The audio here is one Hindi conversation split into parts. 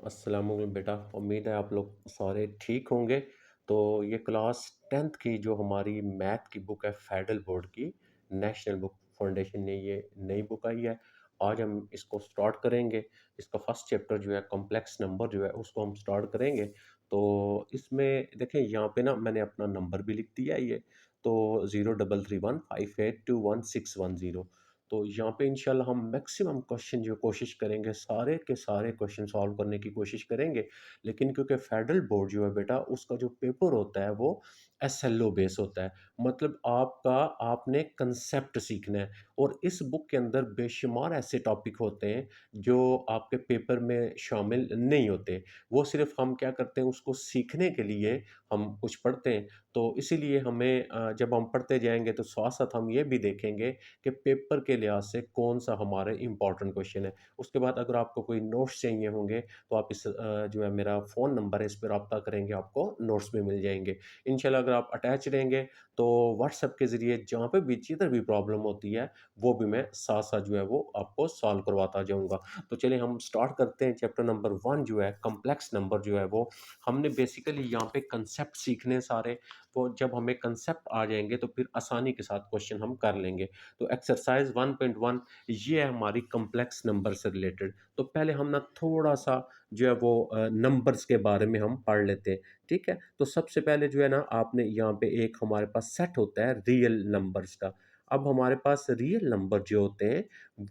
अस्सलाम वालेकुम बेटा। उम्मीद है आप लोग सारे ठीक होंगे। तो ये क्लास 10th की जो हमारी मैथ की बुक है फेडरल बोर्ड की, नेशनल बुक फाउंडेशन ने ये नई बुक आई है। आज हम इसको स्टार्ट करेंगे। इसका फर्स्ट चैप्टर जो है कॉम्प्लेक्स नंबर जो है उसको हम स्टार्ट करेंगे। तो इसमें देखें यहाँ पे ना मैंने अपना नंबर भी लिख दिया है ये। तो 033158216110। तो यहाँ पे इंशाल्लाह हम मैक्सिमम क्वेश्चन जो कोशिश करेंगे सारे के सारे क्वेश्चन सॉल्व करने की कोशिश करेंगे। लेकिन क्योंकि फेडरल बोर्ड जो है बेटा उसका जो पेपर होता है वो एसएलओ बेस होता है। मतलब आपका आपने कंसेप्ट सीखना है। और इस बुक के अंदर बेशुमार ऐसे टॉपिक होते हैं जो आपके पेपर में शामिल नहीं होते। वो सिर्फ हम क्या करते हैं उसको सीखने के लिए हम कुछ पढ़ते हैं। तो इसीलिए हमें जब हम पढ़ते जाएंगे तो साथ साथ हम ये भी देखेंगे कि पेपर के लिहाज से कौन-सा हमारे इम्पोर्टेंट क्वेश्चन है। उसके बाद अगर आपको कोई नोट्स चाहिए होंगे, तो आप जो है मेरा फ़ोन नंबर है, इस पे राब्ता करेंगे, आपको नोट्स भी मिल जाएँगे। इंशाल्लाह अगर आप अटैच रहेंगे, तो व्हाट्सएप के ज़रिए जहाँ पे भी जिधर भी प्रॉब्लम होती है, वो भी मैं साथ-साथ जो है वो आपको सॉल्व करवाता जाऊँगा। तो चलिए हम स्टार्ट करते हैं। चैप्टर नंबर 1 जो है कॉम्प्लेक्स नंबर जो है वो हमने बेसिकली यहाँ पे कांसेप्ट सीखने हैं सारे। तो जब हमें कांसेप्ट आ जाएँगे, तो फिर आसानी के साथ क्वेश्चन हम कर लेंगे। तो एक्सरसाइज 1.1 ये है हमारी कॉम्प्लेक्स नंबर से रिलेटेड। तो पहले हम ना थोड़ा-सा जो है वो नंबर्स के बारे में हम पढ़ लेते हैं, ठीक है? तो सबसे पहले जो है ना आपने यहाँ पे एक हमारे पास सेट होता है रियल नंबर्स का। अब हमारे पास रियल नंबर जो होते हैं,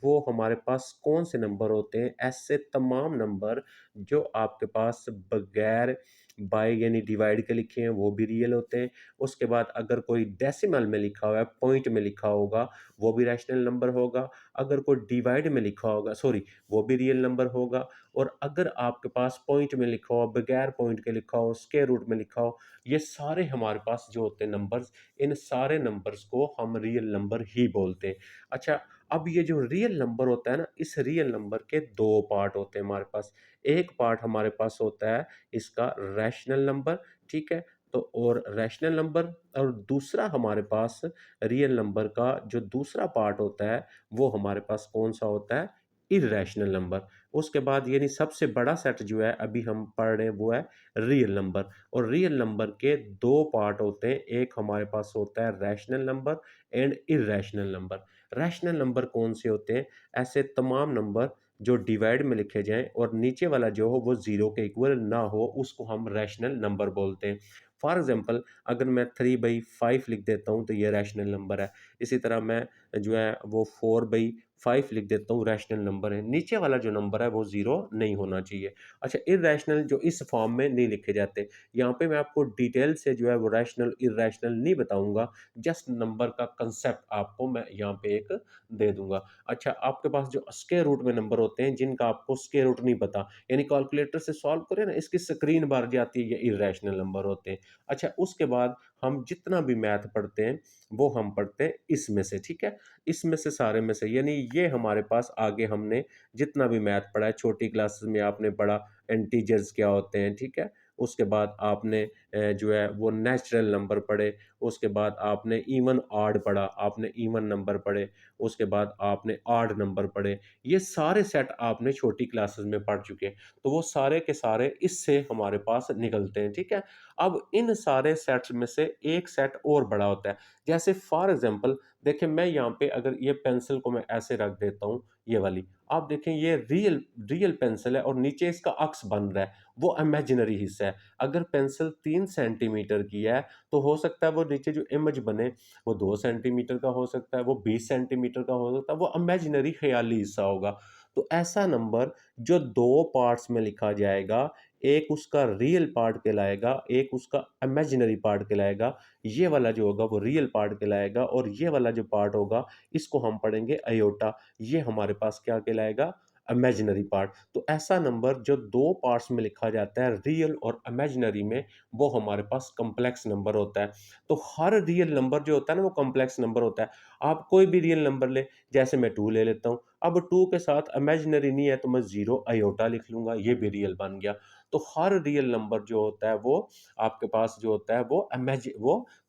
वो हमारे पास कौन से नंबर होते हैं? ऐसे तमाम नंबर जो आपके पास बगैर बाय यानी डिवाइड के लिखे हैं, वो भी रियल होते हैं। उसके बाद अगर कोई डेसिमल में लिखा हुआ है, पॉइंट में लिखा होगा, वो भी रैशनल नंबर होगा। अगर कोई डिवाइड में लिखा होगा सॉरी, वो भी रियल नंबर होगा। और अगर आपके पास पॉइंट में लिखा हो, बगैर पॉइंट के लिखा हो, स्क्वायर रूट में लिखा हो, ये सारे हमारे पास जो होते हैं नंबर्स, इन सारे नंबर्स को हम रियल नंबर ही बोलते हैं। अच्छा, अब ये जो रियल नंबर होता है ना, इस रियल नंबर के 2 पार्ट होते हैं हमारे पास। एक पार्ट हमारे पास होता है इसका रैशनल नंबर, ठीक है? तो और रैशनल नंबर, और दूसरा हमारे पास रियल नंबर का जो दूसरा पार्ट होता है, वो हमारे पास कौन-सा होता है? Irrational number. उसके बाद यानी सबसे बड़ा सेट जो है अभी हम पढ़ रहे हैं वो है रियल नंबर। और रियल नंबर के 2 पार्ट होते हैं, एक हमारे पास होता है rational number and irrational number. Rational number कौन से होते हैं? ऐसे तमाम नंबर जो डिवाइड में लिखे जाएँ और नीचे वाला जो हो वो 0 के इक्वल ना हो, उसको हम रैशनल नंबर बोलते हैं। फॉर एग्ज़ाम्पल अगर मैं 3/5 लिख देता हूँ, तो ये रैशनल नंबर है। इसी तरह मैं जो है वो 4/5 लिख देता हूँ, रैशनल नंबर है। नीचे वाला जो नंबर है वो 0 नहीं होना चाहिए। अच्छा, इर्रेशनल जो इस फॉर्म में नहीं लिखे जाते। यहाँ पे मैं आपको डिटेल से जो है वो रैशनल, इर्रेशनल नहीं बताऊँगा, जस्ट नंबर का कांसेप्ट आपको मैं यहाँ पे एक दे दूँगा। अच्छा, आपके पास जो स्क्वायर रूट में नंबर होते हैं, जिनका आपको स्क्वायर रूट नहीं पता, यानी कैलकुलेटर से सॉल्व करें ना, इसकी स्क्रीन बार जाती है, ये इर्रेशनल नंबर होते हैं। अच्छा, उसके बाद हम जितना भी मैथ पढ़ते हैं, वो हम पढ़ते हैं इसमें से, ठीक है? इसमें से सारे में से, यानी ये हमारे पास आगे हमने जितना भी मैथ पढ़ा है, छोटी क्लासेस में आपने पढ़ा इंटीजर्स क्या होते हैं, ठीक है? उसके बाद आपने जो है वो नेचुरल नंबर पढ़े, उसके बाद आपने इवन ऑड पढ़ा, आपने इवन नंबर पढ़े, उसके बाद आपने ऑड नंबर पढ़े। ये सारे सेट आपने छोटी क्लासेस में पढ़ चुके हैं। तो वो सारे के सारे इससे हमारे पास निकलते हैं, ठीक है? अब इन सारे सेट्स में से एक सेट और बड़ा होता है। जैसे फॉर एग्ज़ाम्पल देखिए, मैं यहाँ पे अगर ये पेंसिल को मैं ऐसे रख देता हूँ, ये वाली, आप देखें ये रियल रियल पेंसिल है और नीचे इसका अक्स बन रहा है, वो इमेजिनरी हिस्सा है। अगर पेंसिल 3 सेंटीमीटर की है, तो हो सकता है वो नीचे जो इमेज बने, वो 2 सेंटीमीटर का हो सकता है, वो 20 सेंटीमीटर का हो सकता है, वो इमेजिनरी ख़याली हिस्सा होगा। तो ऐसा नंबर जो 2 पार्ट्स में लिखा जाएगा, एक उसका रियल पार्ट कहलाएगा, एक उसका इमेजिनरी पार्ट कहलाएगा। ये वाला जो होगा वो रियल पार्ट कहलाएगा, और ये वाला जो पार्ट होगा इसको हम पढ़ेंगे अयोटा। ये हमारे पास क्या कहलाएगा? Imaginary part. तो ऐसा नंबर जो 2 पार्ट्स में लिखा जाता है, रियल और इमेजिनरी में, वो हमारे पास कॉम्प्लेक्स नंबर होता है। तो हर रियल नंबर जो होता है ना, वो कॉम्प्लेक्स नंबर होता है। आप कोई भी रियल नंबर लें, जैसे मैं 2 ले लेता हूँ। अब 2 के साथ इमेजिनरी नहीं है, तो मैं 0 अयोटा लिख लूँगा, ये भी रियल बन गया। तो हर रियल नंबर जो होता है वो आपके पास जो होता है वो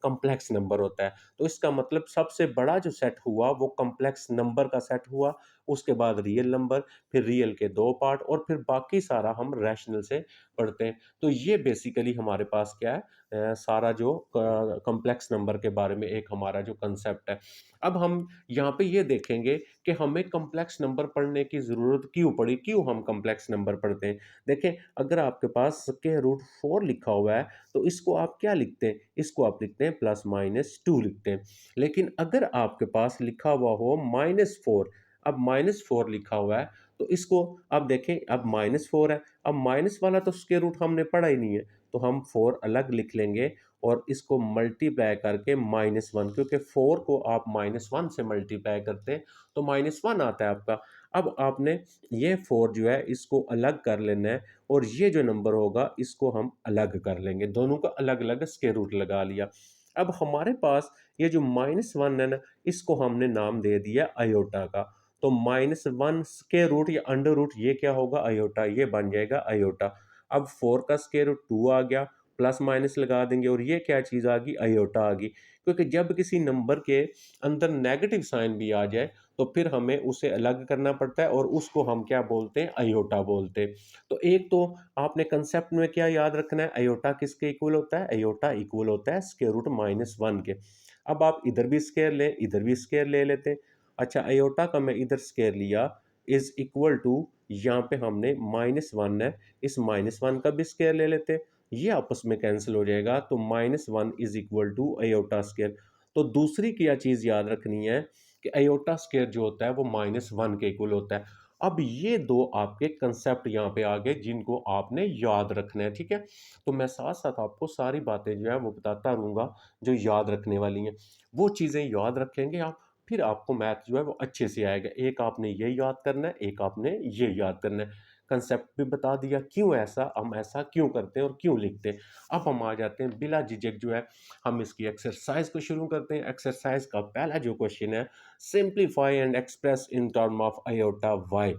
कॉम्प्लेक्स नंबर होता है। तो इसका मतलब सबसे बड़ा जो सेट हुआ वो कॉम्प्लेक्स नंबर का सेट हुआ, उसके बाद रियल नंबर, फिर रियल के 2 पार्ट और फिर बाकी सारा हम रैशनल से पढ़ते हैं। तो ये बेसिकली हमारे पास क्या है, सारा जो कॉम्प्लेक्स नंबर के बारे में एक हमारा जो कांसेप्ट है। अब हम यहाँ पे ये देखेंगे कि हमें कॉम्प्लेक्स नंबर पढ़ने की ज़रूरत क्यों पड़ी, क्यों हम कॉम्प्लेक्स नंबर पढ़ते हैं। देखें, अगर आपके पास स्क्वायर रूट 4 लिखा हुआ है, तो इसको आप क्या लिखते हैं? इसको आप लिखते हैं प्लस माइनस 2 लिखते हैं। लेकिन अगर आपके पास लिखा हुआ हो -4, अब -4 लिखा हुआ है, तो इसको अब देखें, अब -4 है, अब माइनस वाला तो स्क्वायर रूट हमने पढ़ा ही नहीं है, तो हम 4 अलग लिख लेंगे और इसको मल्टीप्लाई करके -1, क्योंकि 4 को आप -1 से मल्टीप्लाई करते हैं, तो -1 आता है आपका। अब आपने ये 4 जो है इसको अलग कर लेना है और ये जो नंबर होगा इसको हम अलग कर लेंगे, दोनों का अलग-अलग स्क्वायर रूट लगा लिया। अब हमारे पास ये जो -1 है ना, इसको हमने नाम दे दिया अयोटा का। तो -1 स्क्वायर रूट या अंडर रूट ये क्या होगा? अयोटा, ये बन जाएगा अयोटा। अब 4 का स्क्वायर रूट 2 आ गया, प्लस माइनस लगा देंगे और ये क्या चीज़ आ गई? अयोटा आ गई। क्योंकि जब किसी नंबर के अंदर नेगेटिव साइन भी आ जाए, तो फिर हमें उसे अलग करना पड़ता है और उसको हम क्या बोलते हैं? अयोटा बोलते हैं। तो एक तो आपने कांसेप्ट में क्या याद रखना है? अयोटा किसके इक्वल होता है? अयोटा इक्वल होता है स्क्वायर रूट -1 के। अब आप इधर भी स्क्वायर लें, इधर भी स्क्वायर ले लेते हैं। अच्छा, अयोटा का मैं इधर स्क्वायर लिया इज़ इक्वल टू, यहाँ पे हमने -1 है, इस -1 का भी स्क्वायर ले लेते हैं। ये आपस में कैंसिल हो जाएगा, तो -1 is equal to aorta square. तो दूसरी क्या चीज़ याद रखनी है कि अयोटा स्क्वायर जो होता है वो -1 के इक्वल होता है। अब ये 2 आपके कांसेप्ट यहाँ पे आ गए जिनको आपने याद रखना है, ठीक है? तो मैं साथ-साथ आपको सारी बातें जो है वो बताता रहूँगा जो याद रखने वाली हैं। वो चीज़ें याद रखेंगे आप, फिर आपको मैथ जो है वो अच्छे से आएगा। एक आपने ये याद करना है, एक आपने ये याद करना है। कांसेप्ट भी बता दिया, क्यों ऐसा, हम ऐसा क्यों करते हैं और क्यों लिखते हैं। अब हम आ जाते हैं बिला झिझक जो है, हम इसकी एक्सरसाइज को शुरू करते हैं। एक्सरसाइज का पहला जो क्वेश्चन है, simplify and express in term of iota Y.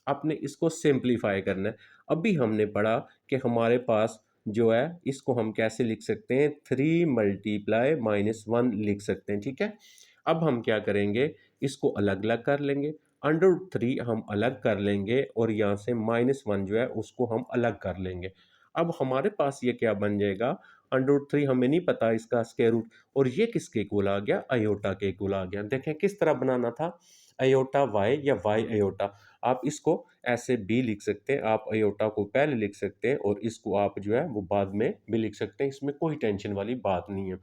आपने इसको सिंप्लीफाई करना है। अभी हमने पढ़ा कि हमारे पास जो है इसको हम कैसे लिख सकते हैं, 3 मल्टीप्लाई -1 लिख सकते हैं, ठीक है? अब हम क्या करेंगे, इसको अलग-अलग कर लेंगे। √3 हम अलग कर लेंगे और यहाँ से -1 जो है उसको हम अलग कर लेंगे। अब हमारे पास ये क्या बन जाएगा, √3 हमें नहीं पता इसका स्क्वायर रूट, और ये किसके इक्वल आ गया? अयोटा के इक्वल आ गया। देखें किस तरह बनाना था, अयोटा वाई या वाई अयोटा। आप इसको ऐसे भी लिख सकते हैं, आप अयोटा को पहले लिख सकते हैं और इसको आप जो है वो बाद में भी लिख सकते हैं, इसमें कोई टेंशन वाली बात नहीं है।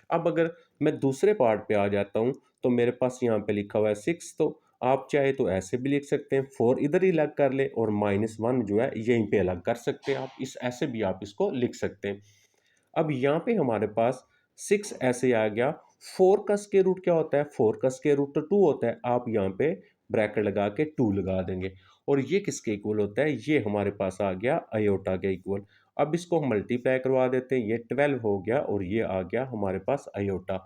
अब अगर मैं दूसरे पार्ट पे आ जाता हूँ, तो मेरे पास यहाँ पे लिखा हुआ है 6, तो आप चाहे तो ऐसे भी लिख सकते हैं, 4 इधर ही अलग कर लें और -1 जो है यहीं पे अलग कर सकते हैं आप, इस ऐसे भी आप इसको लिख सकते हैं। अब यहाँ पे हमारे पास 6 ऐसे आ गया, 4 का स्क्वायर रूट क्या होता है? 4 का स्क्वायर रूट तो 2 होता है, आप यहाँ पे ब्रैकेट लगा के 2 लगा देंगे और ये किसके इक्वल होता है? ये हमारे पास आ गया अयोटा के इक्वल। अब इसको हम मल्टीप्लाई करवा देते हैं, ये 12 हो गया और ये आ गया हमारे पास अयोटा।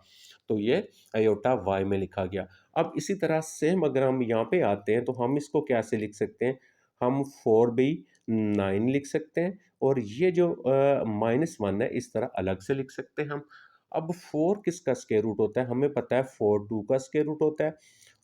तो ये अयोटा वाई में लिखा गया। अब इसी तरह सेम अगर हम यहाँ पे आते हैं, तो हम इसको कैसे लिख सकते हैं? हम 4/9 लिख सकते हैं और ये जो -1 है इस तरह अलग से लिख सकते हैं हम। अब 4 किसका स्क्वायर रूट होता है? हमें पता है 4 2 का स्क्वायर रूट होता है।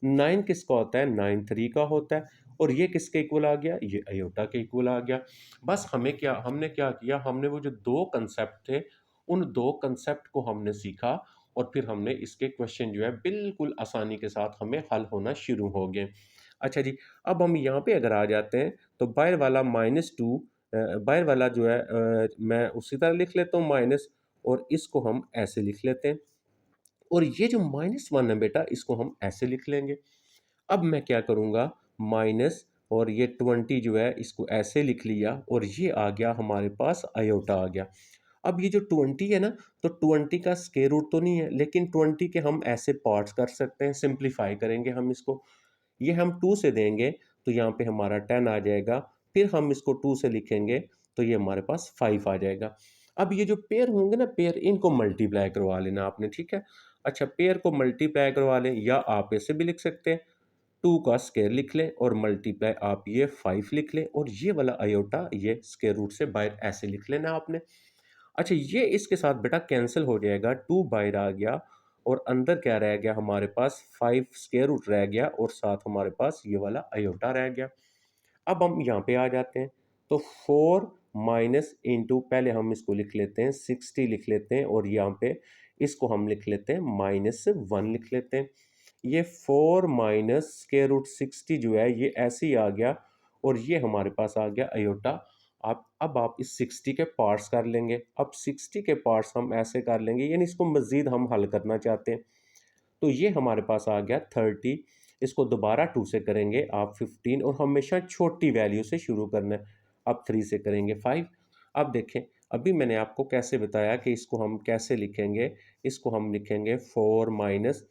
9 किसका होता है? 9 3 का होता है और ये किसके इक्वल आ गया? ये अयोटा के इक्वल आ गया। बस हमने क्या किया? हमने वो जो 2 कांसेप्ट थे, उन 2 कांसेप्ट को हमने सीखा और फिर हमने इसके क्वेश्चन जो है बिल्कुल आसानी के साथ हमें हल होना शुरू हो गए। अच्छा जी, अब हम यहाँ पे अगर आ जाते हैं, तो बाहर वाला -2, बाहर वाला जो है मैं उसी तरह लिख लेता हूँ माइनस, और इसको हम ऐसे लिख लेते हैं और ये जो -1 है बेटा, इसको हम ऐसे लिख लेंगे। अब मैं क्या करूँगा, माइनस और ये 20 जो है इसको ऐसे लिख लिया और ये आ गया हमारे पास अयोटा आ गया। अब ये जो 20 है ना, तो 20 का स्क्वायर रूट तो नहीं है, लेकिन 20 के हम ऐसे पार्ट्स कर सकते हैं, सिंप्लीफाई करेंगे हम इसको। ये हम 2 से देंगे, तो यहाँ पे हमारा 10 आ जाएगा, फिर हम इसको 2 से लिखेंगे, तो ये हमारे पास 5 आ जाएगा। अब ये जो पेयर होंगे ना, पेयर, इनको मल्टीप्लाई करवा लेना आपने, ठीक है? अच्छा, पेयर को मल्टीप्लाई करवा लें, या आप ऐसे भी लिख सकते हैं, 2 का स्क्वायर लिख लें और मल्टीप्लाई आप ये 5 लिख लें और ये वाला अयोटा ये स्क्वायर रूट से बाहर ऐसे लिख लेना आपने। अच्छा, ये इसके साथ बेटा कैंसल हो जाएगा, 2 बाहर आ गया और अंदर क्या रह गया हमारे पास 5 स्क्वायर रूट रह गया और साथ हमारे पास ये वाला आयोटा रह गया। अब हम यहाँ पे आ जाते हैं, तो 4 माइनस इंटू पहले हम इसको लिख लेते हैं 60 लिख लेते हैं और यहाँ पे इसको हम लिख लेते हैं -1 लिख लेते हैं। ये 4 माइनस स्क्वायर रूट 60 जो है ये ऐसे ही आ गया और ये हमारे पास आ गया आयोटा। आप इस 60 के पार्ट्स कर लेंगे। अब 60 के पार्ट्स हम ऐसे कर लेंगे, यानी इसको मज़ीद हम हल करना चाहते हैं। तो ये हमारे पास आ गया 30, इसको दोबारा 2 से करेंगे आप 15 और हमेशा छोटी वैल्यू से शुरू करना है। अब 3 से करेंगे 5। अब देखें, अभी मैंने आपको कैसे बताया कि इसको हम कैसे लिखेंगे। इसको हम लिखेंगे 4 माइनस,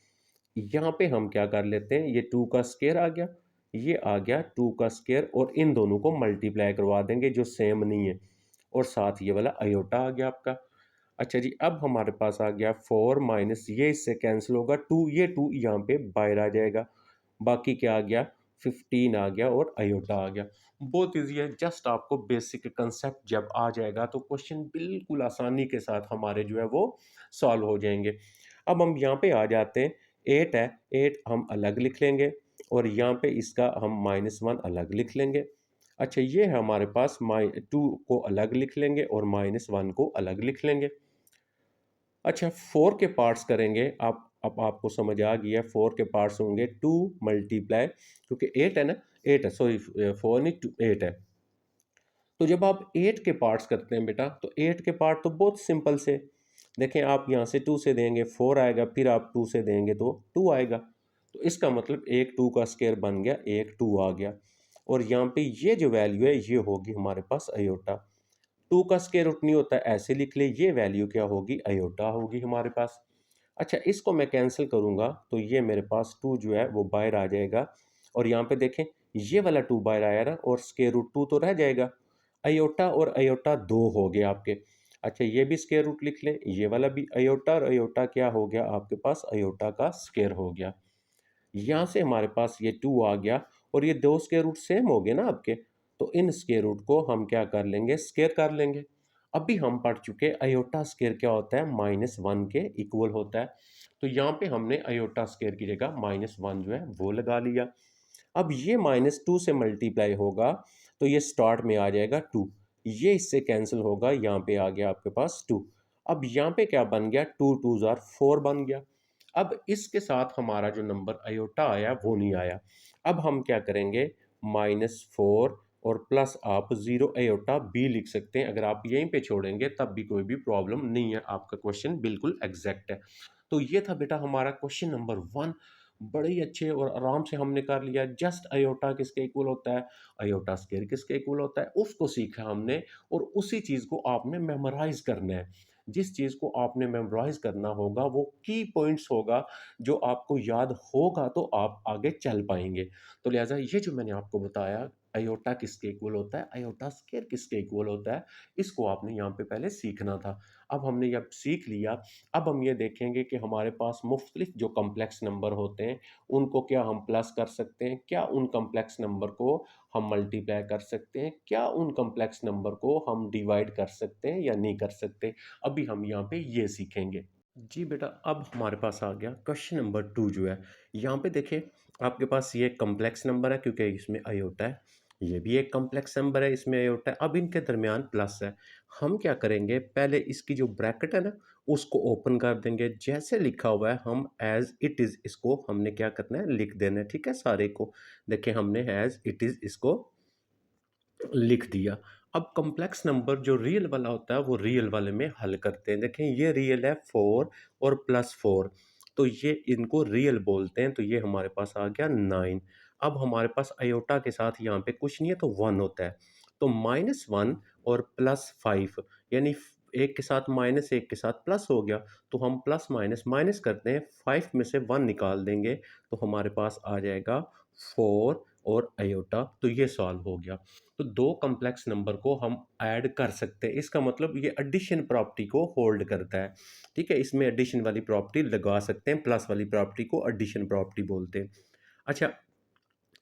यहाँ पे हम क्या कर लेते हैं, ये 2 का स्क्वायर आ गया, ये आ गया 2 का स्क्वायर और इन दोनों को मल्टीप्लाई करवा देंगे जो सेम नहीं है और साथ ये वाला आयोटा आ गया आपका। अच्छा जी, अब हमारे पास आ गया 4 माइनस, ये इससे कैंसिल होगा 2, ये 2 यहाँ पे बाहर आ जाएगा। बाकी क्या आ गया, 15 आ गया और आयोटा आ गया। बहुत ईजी है, जस्ट आपको बेसिक कंसेप्ट जब आ जाएगा तो क्वेश्चन बिल्कुल आसानी के साथ हमारे जो है वो सॉल्व हो जाएंगे। अब हम यहाँ पे आ जाते हैं, 8 है, 8 हम अलग लिख लेंगे और यहाँ पे इसका हम -1 अलग लिख लेंगे। अच्छा, ये है हमारे पास 2 को अलग लिख लेंगे और -1 को अलग लिख लेंगे। अच्छा, 4 के पार्ट्स करेंगे आप, अब आपको समझ आ गया 4 के पार्ट्स होंगे 2 मल्टीप्लाई, क्योंकि 8 है ना, 8 है, सॉरी 4 नहीं 2, 8 है। तो जब आप 8 के पार्ट्स करते हैं बेटा, तो 8 के पार्ट तो बहुत सिंपल से, देखें आप यहाँ से 2 से देंगे 4 आएगा, फिर आप 2 से देंगे तो 2 आएगा। तो इसका मतलब एक 2 का स्क्वायर बन गया, एक 2 आ गया और यहाँ पे ये जो वैल्यू है ये होगी हमारे पास आयोटा। 2 का स्क्वायर रूट नहीं होता, ऐसे लिख ले, ये वैल्यू क्या होगी, आयोटा होगी हमारे पास। अच्छा, इसको मैं कैंसिल करूंगा तो ये मेरे पास 2 जो है वो बाहर आ जाएगा और यहाँ पे देखें ये वाला 2 बाहर आया ना और स्क्वायर रूट 2 तो रह जाएगा। आयोटा और आयोटा 2 हो गए आपके। अच्छा, ये भी स्क्वायर रूट लिख लें, ये वाला भी आयोटा और आयोटा क्या हो गया आपके पास, आयोटा का स्क्वायर हो गया। यहाँ से हमारे पास ये 2 आ गया और ये दो स्क्वायर रूट सेम हो गए ना आपके, तो इन स्क्वायर रूट को हम क्या कर लेंगे, स्क्वायर कर लेंगे। अभी हम पढ़ चुके आयोटा स्क्वायर क्या होता है, -1 के इक्वल होता है। तो यहाँ पे हमने आयोटा स्क्वायर की जगह -1 जो है वो लगा लिया। अब ये -2 से मल्टीप्लाई होगा तो ये स्टार्ट में आ जाएगा 2, ये इससे कैंसिल होगा, यहाँ पे आ गया आपके पास 2। अब यहाँ पे क्या बन गया, 2 2 ज़ार 4 बन गया। अब इसके साथ हमारा जो नंबर आयोटा आया वो नहीं आया। अब हम क्या करेंगे, -4 और प्लस आप 0 आयोटा बी लिख सकते हैं। अगर आप यहीं पे छोड़ेंगे तब भी कोई भी प्रॉब्लम नहीं है, आपका क्वेश्चन बिल्कुल एग्जैक्ट है। तो ये था बेटा हमारा क्वेश्चन नंबर 1। बड़े ही अच्छे और आराम से हमने कर लिया। जस्ट आयोटा किसके इक्वल होता है, आयोटा स्क्वायर किसके इक्वल होता है, उसको सीखा हमने और उसी चीज़ को आपने मेमोराइज करना है। जिस चीज़ को आपने मेमोराइज करना होगा वो की पॉइंट्स होगा, जो आपको याद होगा तो आप आगे चल पाएंगे। तो लिहाजा ये जो मैंने आपको बताया, आयोटा किसके इक्वल होता है, आयोटा स्क्वायर किसके इक्वल होता है, इसको आपने यहाँ पे पहले सीखना था। अब हमने जब सीख लिया, अब हम ये देखेंगे कि हमारे पास मुख्तलिफ जो कम्प्लेक्स नंबर होते हैं उनको क्या हम प्लस कर सकते हैं, क्या उन कम्प्लेक्स नंबर को हम मल्टीप्लाई कर सकते हैं, क्या उन कम्प्लेक्स नंबर को हम डिवाइड कर सकते हैं या नहीं कर सकते। अभी हम यहाँ पे ये सीखेंगे। जी बेटा, अब हमारे पास आ गया क्वेश्चन नंबर 2 जो है। यहाँ पे देखिए, आपके पास ये कम्प्लेक्स नंबर है क्योंकि इसमें आयोटा है, ये भी एक कम्प्लेक्स नंबर है, इसमें आयोटा है। अब इनके दरमियान प्लस है। हम क्या करेंगे, पहले इसकी जो ब्रैकेट है ना उसको ओपन कर देंगे। जैसे लिखा हुआ है हम एज इट इज़ इसको हमने क्या करना है, लिख देना है। ठीक है, सारे को देखिए हमने एज इट इज़ इसको लिख दिया। अब कॉम्प्लेक्स नंबर जो रियल वाला होता है वो रियल वाले में हल करते हैं। देखें ये रियल है 4 और +4, तो ये इनको रियल बोलते हैं, तो ये हमारे पास आ गया 9। अब हमारे पास आयोटा के साथ यहाँ पे कुछ नहीं है तो 1 होता है, तो -1 और +5, यानी एक के साथ माइनस एक के साथ प्लस हो गया, तो हम प्लस माइनस माइनस करते हैं, 5 में से 1 निकाल देंगे तो हमारे पास आ जाएगा 4 और आयोटा, तो ये सॉल्व हो गया। तो दो कॉम्प्लेक्स नंबर को हम ऐड कर सकते हैं, इसका मतलब ये एडिशन प्रॉपर्टी को होल्ड करता है। ठीक है, इसमें एडिशन वाली प्रॉपर्टी लगा सकते हैं, प्लस वाली प्रॉपर्टी को एडिशन प्रॉपर्टी बोलते हैं। अच्छा,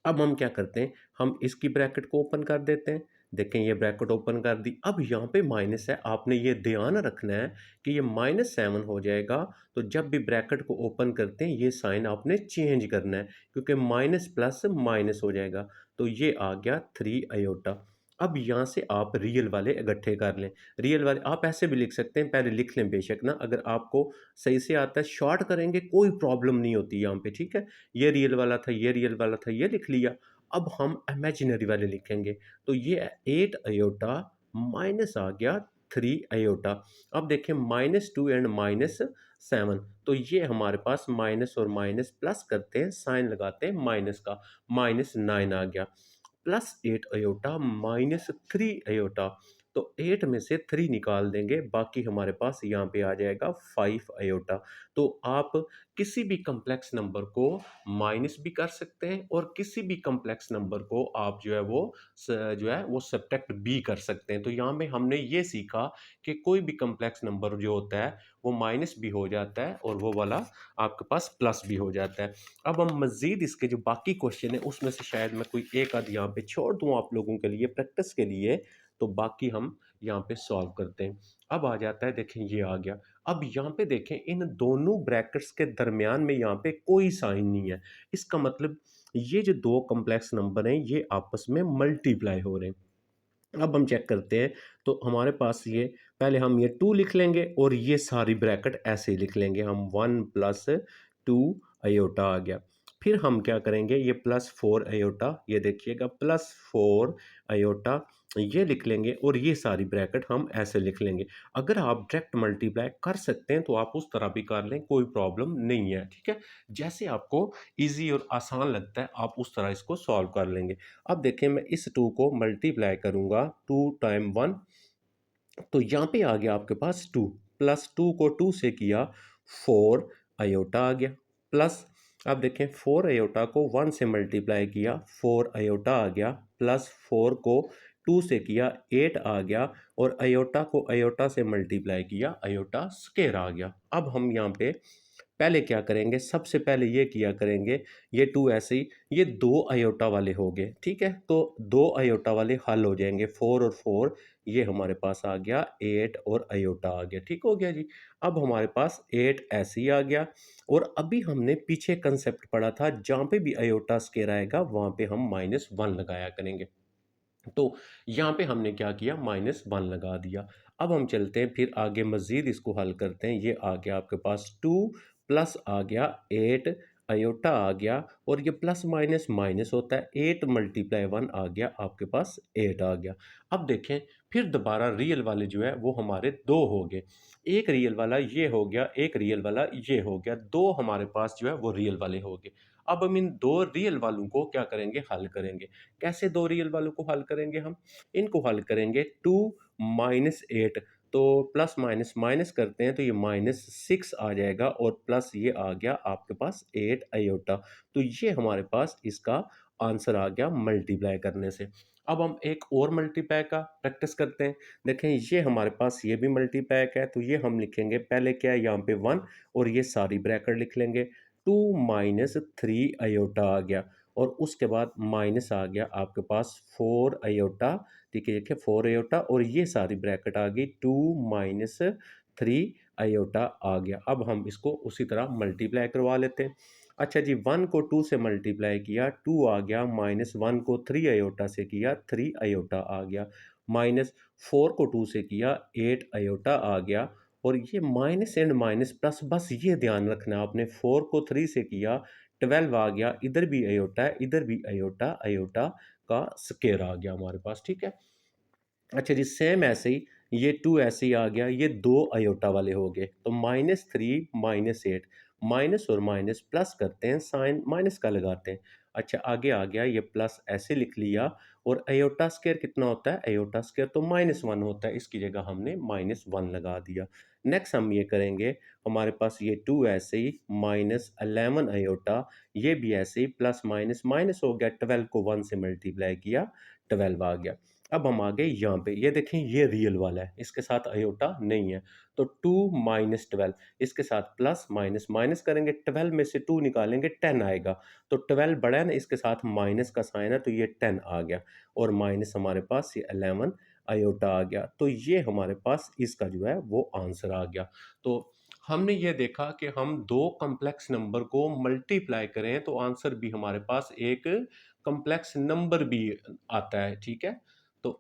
अब हम क्या करते हैं, हम इसकी ब्रैकेट को ओपन कर देते हैं। देखें ये ब्रैकेट ओपन कर दी, अब यहाँ पे माइनस है, आपने ये ध्यान रखना है कि ये -7 हो जाएगा, तो जब भी ब्रैकेट को ओपन करते हैं ये साइन आपने चेंज करना है, क्योंकि माइनस प्लस माइनस हो जाएगा, तो ये आ गया 3 आयोटा। अब यहाँ से आप रियल वाले इकट्ठे कर लें, रियल वाले आप ऐसे भी लिख सकते हैं, पहले लिख लें बेशक ना, अगर आपको सही से आता है शॉर्ट करेंगे कोई प्रॉब्लम नहीं होती यहाँ पे, ठीक है? ये रियल वाला था, ये रियल वाला था, ये लिख लिया। अब हम इमेजिनरी वाले लिखेंगे, तो ये 8 आयोटा माइनस आ गया 3 आयोटा। अब देखें -2 एंड -7, तो ये हमारे पास माइनस और माइनस प्लस करते हैं, साइन लगाते हैं माइनस का, -9 आ गया। +8 अयोटा -3 अयोटा, तो 8 में से 3 निकाल देंगे, बाकी हमारे पास यहाँ पे आ जाएगा 5 अयोटा। तो आप किसी भी कॉम्प्लेक्स नंबर को माइनस भी कर सकते हैं और किसी भी कॉम्प्लेक्स नंबर को आप जो है वो सब्ट्रैक्ट भी कर सकते हैं। तो यहाँ में हमने ये सीखा कि कोई भी कॉम्प्लेक्स नंबर जो होता है वो माइनस भी हो जाता है और वो वाला आपके पास प्लस भी हो जाता है। अब हम मज़ीद इसके जो बाकी क्वेश्चन है उसमें से शायद मैं कोई एक आध यहाँ पे छोड़ दूँ आप लोगों के लिए प्रैक्टिस के लिए, तो बाकी हम यहाँ पे सॉल्व करते हैं। अब आ जाता है, देखें ये आ गया। अब यहाँ पे देखें इन दोनों ब्रैकेट्स के दरमियान में यहाँ पे कोई साइन नहीं है, इसका मतलब ये जो दो कॉम्प्लेक्स नंबर हैं ये आपस में मल्टीप्लाई हो रहे हैं। अब हम चेक करते हैं, तो हमारे पास ये पहले हम ये 2 लिख लेंगे और ये सारी ब्रैकेट ऐसे ही लिख लेंगे हम, 1 प्लस 2 अयोटा आ गया। फिर हम क्या करेंगे, ये +4 अयोटा, ये देखिएगा +4 अयोटा, ये लिख लेंगे और ये सारी ब्रैकेट हम ऐसे लिख लेंगे। अगर आप डायरेक्ट मल्टीप्लाई कर सकते हैं तो आप उस तरह भी कर लें, कोई प्रॉब्लम नहीं है, ठीक है? जैसे आपको ईज़ी और आसान लगता है आप उस तरह इसको सॉल्व कर लेंगे। अब देखें मैं इस 2 को मल्टीप्लाई करूँगा, 2 टाइम 1, तो यहाँ पे आ गया आपके पास 2, प्लस 2 को 2 से किया 4 अयोटा आ गया, प्लस अब देखें 4 अयोटा को 1 से मल्टीप्लाई किया 4 अयोटा आ गया, प्लस 4 को 2 से किया 8 आ गया, और अयोटा को अयोटा से मल्टीप्लाई किया अयोटा स्क्वायर आ गया। अब हम यहाँ पे पहले क्या करेंगे, सबसे पहले ये किया करेंगे, ये 2 ऐसे ही, ये 2 अयोटा वाले हो गए, ठीक है? तो 2 अयोटा वाले हल हो जाएंगे, 4 और 4, ये हमारे पास आ गया 8 और अयोटा आ गया, ठीक हो गया जी। अब हमारे पास 8 ऐसे ही आ गया, और अभी हमने पीछे कंसेप्ट पढ़ा था, जहाँ पे भी अयोटा स्क्वायर आएगा वहाँ पे हम -1 लगाया करेंगे। तो यहाँ पे हमने क्या किया, -1 लगा दिया। अब हम चलते हैं फिर आगे मज़ीद इसको हल करते हैं। ये आ गया आपके पास 2, प्लस आ गया 8 अयोटा आ गया, और ये प्लस माइनस माइनस होता है, 8 मल्टीप्लाई 1 आ गया आपके पास 8 आ गया। अब देखें फिर दोबारा रियल वाले जो है वो हमारे 2 हो गए। एक रियल वाला ये हो गया, एक रियल वाला ये हो गया, 2 हमारे पास जो है वो रियल वाले हो गए। अब हम इन 2 रियल वालों को क्या करेंगे, हल करेंगे। कैसे 2 रियल वालों को हल करेंगे हम? इनको हल करेंगे 2 माइनस 8, तो प्लस माइनस माइनस करते हैं तो ये -6 आ जाएगा, और प्लस ये आ गया आपके पास 8 अयोटा। तो ये हमारे पास इसका आंसर आ गया मल्टीप्लाई करने से। अब हम एक और मल्टीप्लाई का प्रैक्टिस करते हैं। देखें ये हमारे पास ये भी मल्टीप्लाई का है, तो ये हम लिखेंगे पहले क्या है यहाँ पे 1, और ये सारी ब्रैकेट लिख लेंगे, 2 माइनस 3 अयोटा आ गया, और उसके बाद माइनस आ गया आपके पास 4 अयोटा, ठीक है, देखिए 4 अयोटा, और ये सारी ब्रैकेट आ गई 2 माइनस 3 अयोटा आ गया। अब हम इसको उसी तरह मल्टीप्लाई करवा लेते हैं। अच्छा जी, 1 को 2 से मल्टीप्लाई किया 2 आ गया, -1 को 3 अयोटा से किया 3 अयोटा आ गया, -4 को 2 से किया 8 अयोटा आ गया, और ये माइनस एंड माइनस प्लस, बस ये ध्यान रखना आपने, 4 को 3 से किया 12 आ गया, इधर भी अयोटा है, इधर भी अयोटा, अयोटा का स्क्वायर आ गया हमारे पास, ठीक है? अच्छा जी, सेम ऐसे ही ये 2 ऐसे ही आ गया, ये 2 अयोटा वाले हो गए, तो -3 -8, माइनस और माइनस प्लस करते हैं, साइन माइनस का लगाते हैं। अच्छा आगे आ गया, ये प्लस ऐसे लिख लिया, और अयोटा स्क्वायर कितना होता है, अयोटा स्क्वायर तो -1 होता है, इसकी जगह हमने -1 लगा दिया। नेक्स्ट हम ये करेंगे, हमारे पास ये 2 ऐसे ही, -11 अयोटा, ये भी ऐसे ही, प्लस माइनस माइनस हो गया, 12 को 1 से मल्टीप्लाई किया 12 आ गया। अब हम आ गए यहाँ पे, ये देखें ये रियल वाला है, इसके साथ आयोटा नहीं है। तो 2 माइनस 12, इसके साथ प्लस माइनस माइनस करेंगे, 12 में से 2 निकालेंगे 10 आएगा। तो 12 बड़ा है ना, इसके साथ माइनस का साइन है तो ये 10 आ गया, और माइनस हमारे पास ये 11 आयोटा आ गया। तो ये हमारे पास इसका जो है वो आंसर आ गया। तो हमने ये देखा कि हम दो कॉम्प्लेक्स नंबर को मल्टीप्लाई करें तो आंसर भी हमारे पास एक कॉम्प्लेक्स नंबर भी आता है, ठीक है। तो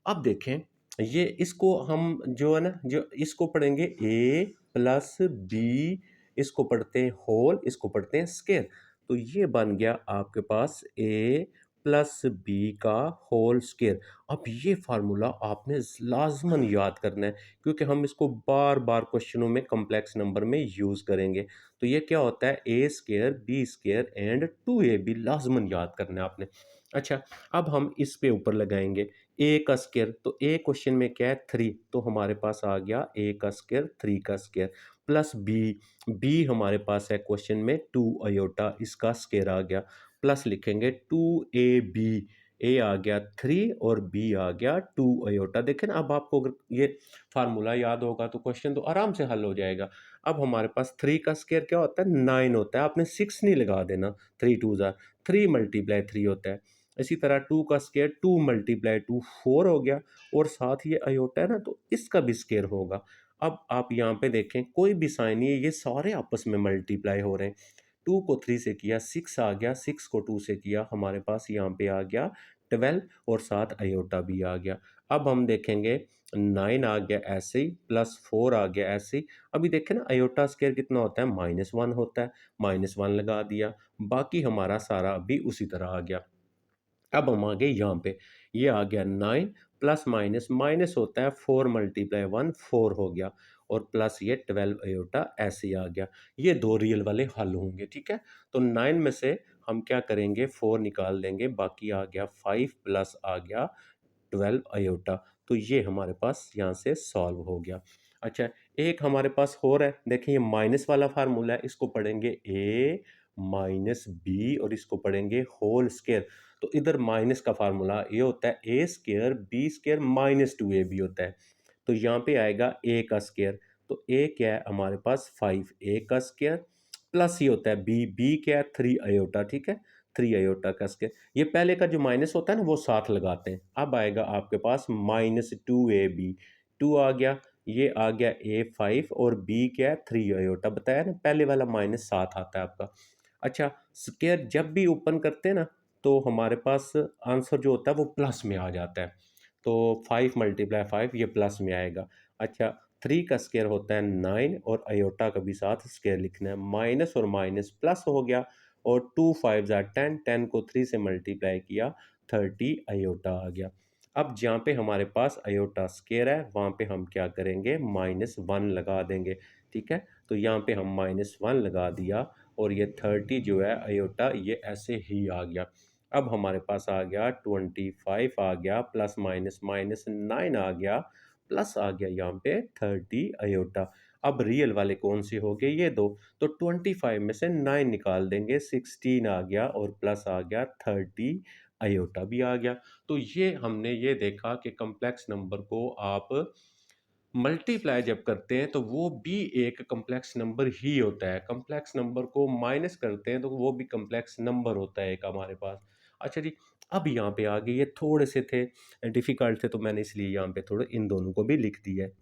अब देखें, ये इसको हम जो है ना, जो इसको पढ़ेंगे ए प्लस बी, इसको पढ़ते हैं होल, इसको पढ़ते हैं स्केयर। तो ये बन गया आपके पास ए प्लस बी का होल स्केयर। अब ये फार्मूला आपने लाजमन याद करना है, क्योंकि हम इसको बार बार क्वेश्चनों में कॉम्प्लेक्स नंबर में यूज़ करेंगे। तो ये क्या होता है, A square B square and 2ab लाजमन याद करना है आपने। अच्छा, अब हम इस पे ऊपर लगाएंगे ए का स्केयर। तो ए क्वेश्चन में क्या है 3, तो हमारे पास आ गया ए का स्केयर 3 का स्केयर, प्लस बी, बी हमारे पास है क्वेश्चन में 2 अयोटा, इसका स्केयर आ गया, प्लस लिखेंगे 2ab, ए आ गया 3 और बी आ गया 2 अयोटा। देखें ना, अब आपको अगर ये फार्मूला याद होगा तो क्वेश्चन तो आराम से हल हो जाएगा। अब हमारे पास 3 का स्केयर क्या होता है, 9 होता है, आपने 6 नहीं लगा देना, 3 2 ज़ार 3 मल्टीप्लाई 3 होता है। इसी तरह 2 का स्केयर 2 मल्टीप्लाई 2 4 हो गया, और साथ ये अयोटा है ना, तो इसका भी स्केयर होगा। अब आप यहाँ पे देखें, कोई भी साइन नहीं है, ये सारे आपस में मल्टीप्लाई हो रहे हैं। 2 को 3 से किया 6 आ गया, 6 को 2 से किया हमारे पास यहाँ पे आ गया 12, और साथ अयोटा भी आ गया। अब हम देखेंगे 9 आ गया ऐसे ही, प्लस 4 आ गया ऐसे ही। अभी देखें ना, अयोटा स्केयर कितना होता है, -1 होता है, -1 लगा दिया, बाकी हमारा सारा अभी उसी तरह आ गया। अब हम आ गए यहाँ पे, ये आ गया 9, प्लस माइनस माइनस होता है 4 मल्टीप्लाई 1 4 हो गया, और प्लस ये 12 अयोटा ऐसे ही आ गया। ये दो रियल वाले हल होंगे, ठीक है। तो 9 में से हम क्या करेंगे, 4 निकाल देंगे, बाकी आ गया 5 प्लस आ गया 12 अयोटा। तो ये हमारे पास यहाँ से सॉल्व हो गया। अच्छा, एक हमारे पास हो रहा है, देखिए ये माइनस वाला फार्मूला है, इसको पढ़ेंगे ए माइनस बी, और इसको पढ़ेंगे होल स्केयर। तो इधर माइनस का फार्मूला ये होता है A square B square minus 2ab होता है। तो यहाँ पे आएगा ए का स्केयर, तो ए क्या है हमारे पास 5 ए का स्केयर, प्लस ये होता है बी, बी क्या है 3 अयोटा, ठीक है, 3 अयोटा का स्केयर। ये पहले का जो माइनस होता है ना वो साथ लगाते हैं। अब आएगा आपके पास -2ab, 2 आ गया, ये आ गया ए 5, और बी क्या है 3 अयोटा, बताया ना पहले वाला माइनस साथ आता है आपका। अच्छा, स्केयर जब भी ओपन करते हैं ना, तो हमारे पास आंसर जो होता है वो प्लस में आ जाता है। तो 5 मल्टीप्लाई 5 ये प्लस में आएगा। अच्छा, 3 का स्केयर होता है 9, और अयोटा का भी साथ स्केयर लिखना है, माइनस और माइनस प्लस हो गया, और 2 5 ज़ा 10, 10 को 3 से मल्टीप्लाई किया 30 अयोटा आ गया। अब जहाँ पे हमारे पास अयोटा स्केयर है वहाँ पे हम क्या करेंगे, -1 लगा देंगे, ठीक है। तो यहाँ पे हम -1 लगा दिया, और ये 30 जो है अयोटा ये ऐसे ही आ गया। अब हमारे पास आ गया 25 आ गया, प्लस माइनस माइनस 9 आ गया, प्लस आ गया यहाँ पे 30 अयोटा। अब रियल वाले कौन से हो गए, ये दो। तो 25 में से 9 निकाल देंगे, 16 आ गया, और प्लस आ गया 30 अयोटा भी आ गया। तो ये हमने ये देखा कि कॉम्प्लेक्स नंबर को आप मल्टीप्लाई जब करते हैं तो वो भी एक कॉम्प्लेक्स नंबर ही होता है। कॉम्प्लेक्स नंबर को माइनस करते हैं तो वो भी कॉम्प्लेक्स नंबर होता है एक हमारे पास। अच्छा जी, अब यहाँ पे आगे ये थोड़े से थे डिफ़िकल्ट थे, तो मैंने इसलिए यहाँ पे थोड़े इन दोनों को भी लिख दिया है।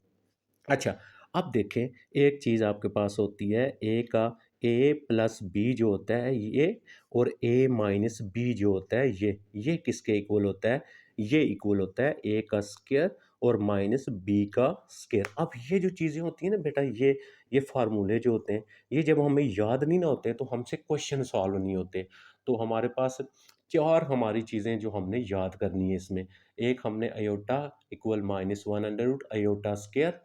अच्छा, अब देखें, एक चीज़ आपके पास होती है ए का, ए प्लस बी जो होता है ये, और ए माइनस बी जो होता है ये किसके इक्वल होता है, ये इक्वल होता है ए का स्क्वायर और माइनस बी का स्क्वायर। अब ये जो चीज़ें होती हैं ना बेटा, ये फार्मूले जो होते हैं, ये जब हमें याद नहीं ना होते तो हमसे क्वेश्चन सॉल्व नहीं होते। तो हमारे पास चार हमारी चीज़ें जो हमने याद करनी है इसमें, एक हमने iota equal -1 under root iota square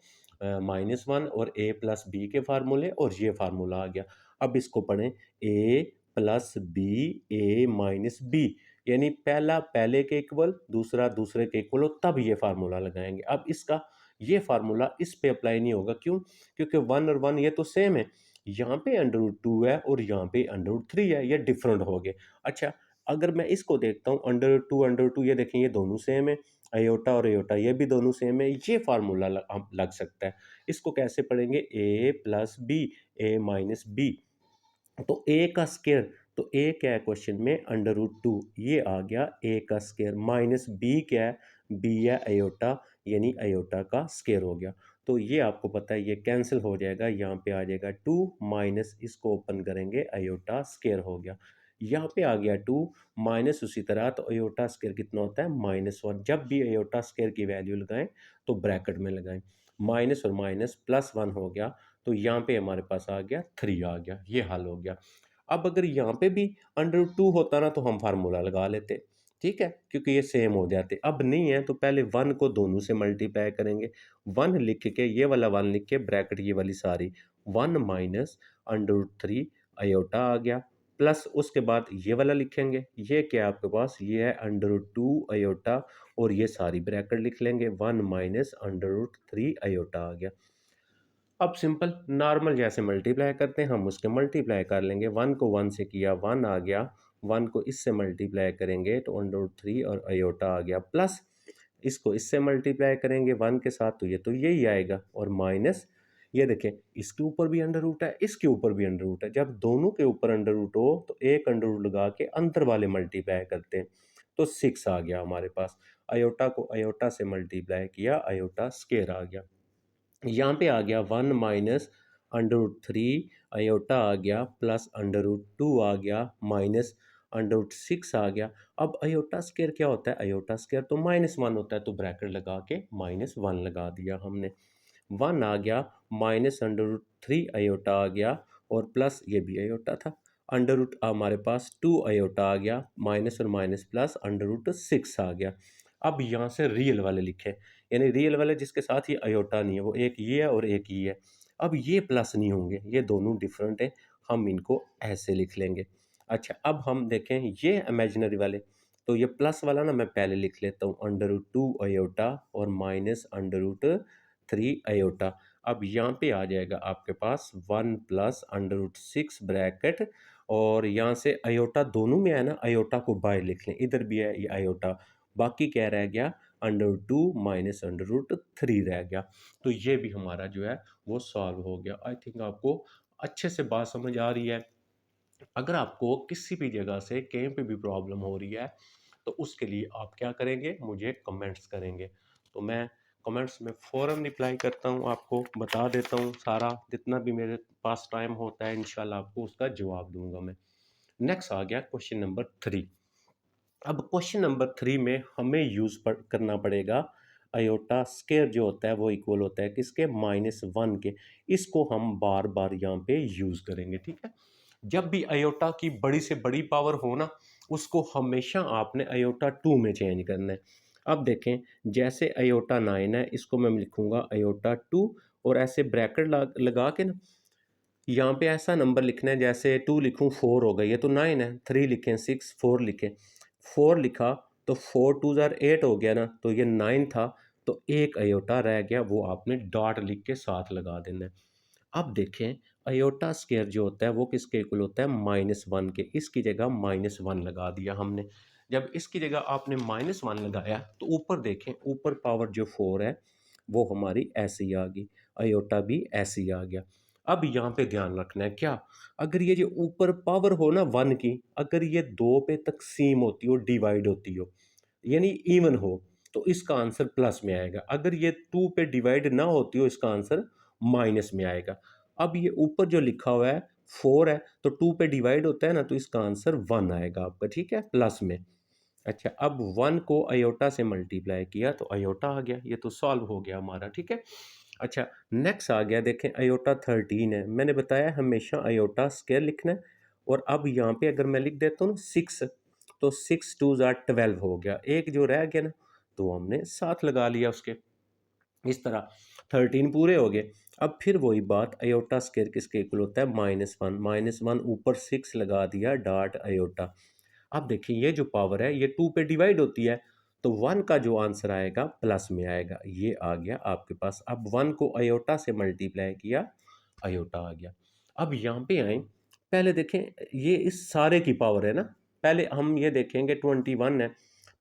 -1, और ए प्लस बी के फार्मूले, और ये फार्मूला आ गया। अब इसको पढ़ें, ए प्लस बी ए माइनस बी, यानी पहला पहले के इक्वल, दूसरा दूसरे के इक्वल हो, तब ये फार्मूला लगाएंगे। अब इसका ये फार्मूला इस पे अप्लाई नहीं होगा, क्यों, क्योंकि 1 और 1 ये तो सेम है, यहाँ पे अंडर रूट 2 है और यहाँ पे अंडर रूट 3 है, ये डिफरेंट हो गए। अच्छा, अगर मैं इसको देखता हूँ अंडर रूट 2 ये देखें ये दोनों सेम है, अयोटा और अयोटा ये भी दोनों सेम है, ये फार्मूला लग सकता है। इसको कैसे पढ़ेंगे, ए प्लस बी, ए माइनस बी। तो ए का स्क्वायर, तो ए क्या है क्वेश्चन में, अंडर रूट टू, ये आ गया ए का स्क्वायर, माइनस बी क्या है, बी है अयोटा, यानी अयोटा का स्क्वायर हो गया। तो ये आपको पता है ये कैंसिल हो जाएगा, यहाँ पे आ जाएगा टू, माइनस इसको ओपन करेंगे अयोटा स्क्वायर हो गया, यहाँ पे आ गया टू, माइनस उसी तरह, तो अयोटा स्क्वायर कितना होता है, माइनस वन। जब भी अयोटा स्क्वायर की वैल्यू लगाएं तो ब्रैकेट में लगाएं, माइनस और माइनस प्लस वन हो गया, तो यहाँ पे हमारे पास आ गया थ्री आ गया, ये हल हो गया। अब अगर यहाँ पे भी अंडर रूट टू होता ना तो हम फार्मूला लगा लेते, ठीक है, क्योंकि ये सेम हो जाते। अब नहीं है तो पहले वन को दोनों से मल्टीप्लाई करेंगे, वन लिख के, ये वाला वन लिख के ब्रैकेट ये वाली सारी, one minus under root three iota आ गया, प्लस उसके बाद ये वाला लिखेंगे, ये क्या है आपके पास, ये है अंडर रूट टू अयोटा, और ये सारी ब्रैकेट लिख लेंगे, one minus under root three iota आ गया। अब सिंपल नॉर्मल जैसे मल्टीप्लाई करते हैं हम उसके मल्टीप्लाई कर लेंगे, वन को वन से किया वन आ गया, वन को इससे मल्टीप्लाई करेंगे तो अंडर रूट थ्री और अयोटा आ गया, प्लस इसको इससे मल्टीप्लाई करेंगे वन के साथ तो यही आएगा, और माइनस ये देखें इसके ऊपर भी अंडर रूट है, इसके ऊपर भी अंडर रूट है, जब दोनों के ऊपर अंडर रूट हो तो एक अंडर रूट लगा के अंदर वाले मल्टीप्लाई करते हैं, तो सिक्स आ गया हमारे पास। अयोटा को अयोटा से मल्टीप्लाई किया, अयोटा स्केयर आ गया, यहाँ पे आ गया one minus under root three iota आ गया, प्लस अंडर रूट टू आ गया, माइनस अंडर रूट सिक्स आ गया। अब अयोटा स्क्वायर क्या होता है, अयोटा स्क्वायर तो माइनस वन होता है, तो ब्रैकेट लगा के माइनस वन लगा दिया हमने, वन आ गया, minus under root three iota आ गया, और प्लस ये भी अयोटा था, अंडर रूट हमारे पास टू अयोटा आ गया, माइनस और minus plus under root six आ गया। अब यहाँ से रियल वाले लिखे, यानी रियल वाले जिसके साथ ये अयोटा नहीं है, वो एक ये है और एक ये है। अब ये प्लस नहीं होंगे, ये दोनों डिफरेंट है, हम इनको ऐसे लिख लेंगे। अच्छा अब हम देखें ये इमेजिनरी वाले, तो ये प्लस वाला ना मैं पहले लिख लेता हूँ, अंडर रूट टू अयोटा और minus under root three iota. अब यहाँ पे आ जाएगा आपके पास one plus under root six bracket, और यहाँ से अयोटा दोनों में है ना, अयोटा को बाय लिख लें, इधर भी है ये अयोटा, बाकी क्या रह गया, under root two minus under root three रह गया। तो ये भी हमारा जो है वो सॉल्व हो गया। आई थिंक आपको अच्छे से बात समझ आ रही है। अगर आपको किसी भी जगह से कहीं पे भी प्रॉब्लम हो रही है तो उसके लिए आप क्या करेंगे, मुझे कमेंट्स करेंगे, तो मैं कमेंट्स में फ़ौरन रिप्लाई करता हूँ, आपको बता देता हूँ सारा जितना भी मेरे पास टाइम होता है, इंशाल्लाह आपको उसका जवाब दूंगा मैं। नेक्स्ट आ गया क्वेश्चन नंबर थ्री। अब क्वेश्चन नंबर थ्री में हमें करना पड़ेगा, अयोटा स्केयर जो होता है वो इक्वल होता है किसके, माइनस वन के। इसको हम बार बार यहाँ पे यूज़ करेंगे, ठीक है। जब भी अयोटा की बड़ी से बड़ी पावर हो ना, उसको हमेशा आपने अयोटा टू में चेंज करना है। अब देखें, जैसे अयोटा नाइन है, इसको मैं लिखूंगा अयोटा टू, और ऐसे ब्रैकेट लगा के ना, यहाँ पे ऐसा नंबर लिखना है, जैसे टू लिखूँ फोर हो गया, ये तो नाइन है, थ्री लिखें सिक्स, फोर लिखें, फोर लिखा तो फोर टू ज़ार एट हो गया ना, तो ये नाइन था, तो एक अयोटा रह गया, वो आपने डॉट लिख के साथ लगा देना है। अब देखें, अयोटा स्क्वायर जो होता है वो किसके इक्वल होता है, माइनस वन के, इसकी जगह माइनस वन लगा दिया हमने। जब इसकी जगह आपने माइनस वन लगाया तो ऊपर देखें, ऊपर पावर जो फोर है वो हमारी ऐसे ही आ गई, अयोटा भी ऐसे ही आ गया। अब यहाँ पे ध्यान रखना है क्या, अगर ये जो ऊपर पावर हो ना वन की, अगर ये दो पे तकसीम होती हो, डिवाइड होती हो, यानी इवन हो, तो इसका आंसर प्लस में आएगा। अगर ये टू पे डिवाइड ना होती हो, इसका आंसर माइनस में आएगा। अब ये ऊपर जो लिखा हुआ है फोर है, तो टू पे डिवाइड होता है ना, तो इसका आंसर वन आएगा आपका, ठीक है, प्लस में। अच्छा अब वन को अयोटा से मल्टीप्लाई किया तो अयोटा आ गया, ये तो सॉल्व हो गया हमारा, ठीक है। अच्छा नेक्स्ट आ गया, देखें अयोटा थर्टीन है, मैंने बताया हमेशा अयोटा स्क्वायर लिखना है, और अब यहाँ पे अगर मैं लिख देता हूँ सिक्स, तो सिक्स टू ज़ार ट्वेल्व हो गया, एक जो रह गया ना तो हमने साथ लगा लिया उसके, इस तरह थर्टीन पूरे हो गए। अब फिर वही बात, अयोटा स्क्वायर किसके इक्वल होता है, माइनस वन ऊपर सिक्स लगा दिया डॉट अयोटा। अब देखिए ये जो पावर है ये टू पे डिवाइड होती है, तो वन का जो आंसर आएगा प्लस में आएगा, ये आ गया आपके पास। अब वन को अयोटा से मल्टीप्लाई किया, अयोटा आ गया। अब यहाँ पे आए, पहले देखें ये इस सारे की पावर है ना, पहले हम ये देखेंगे ट्वेंटी वन है,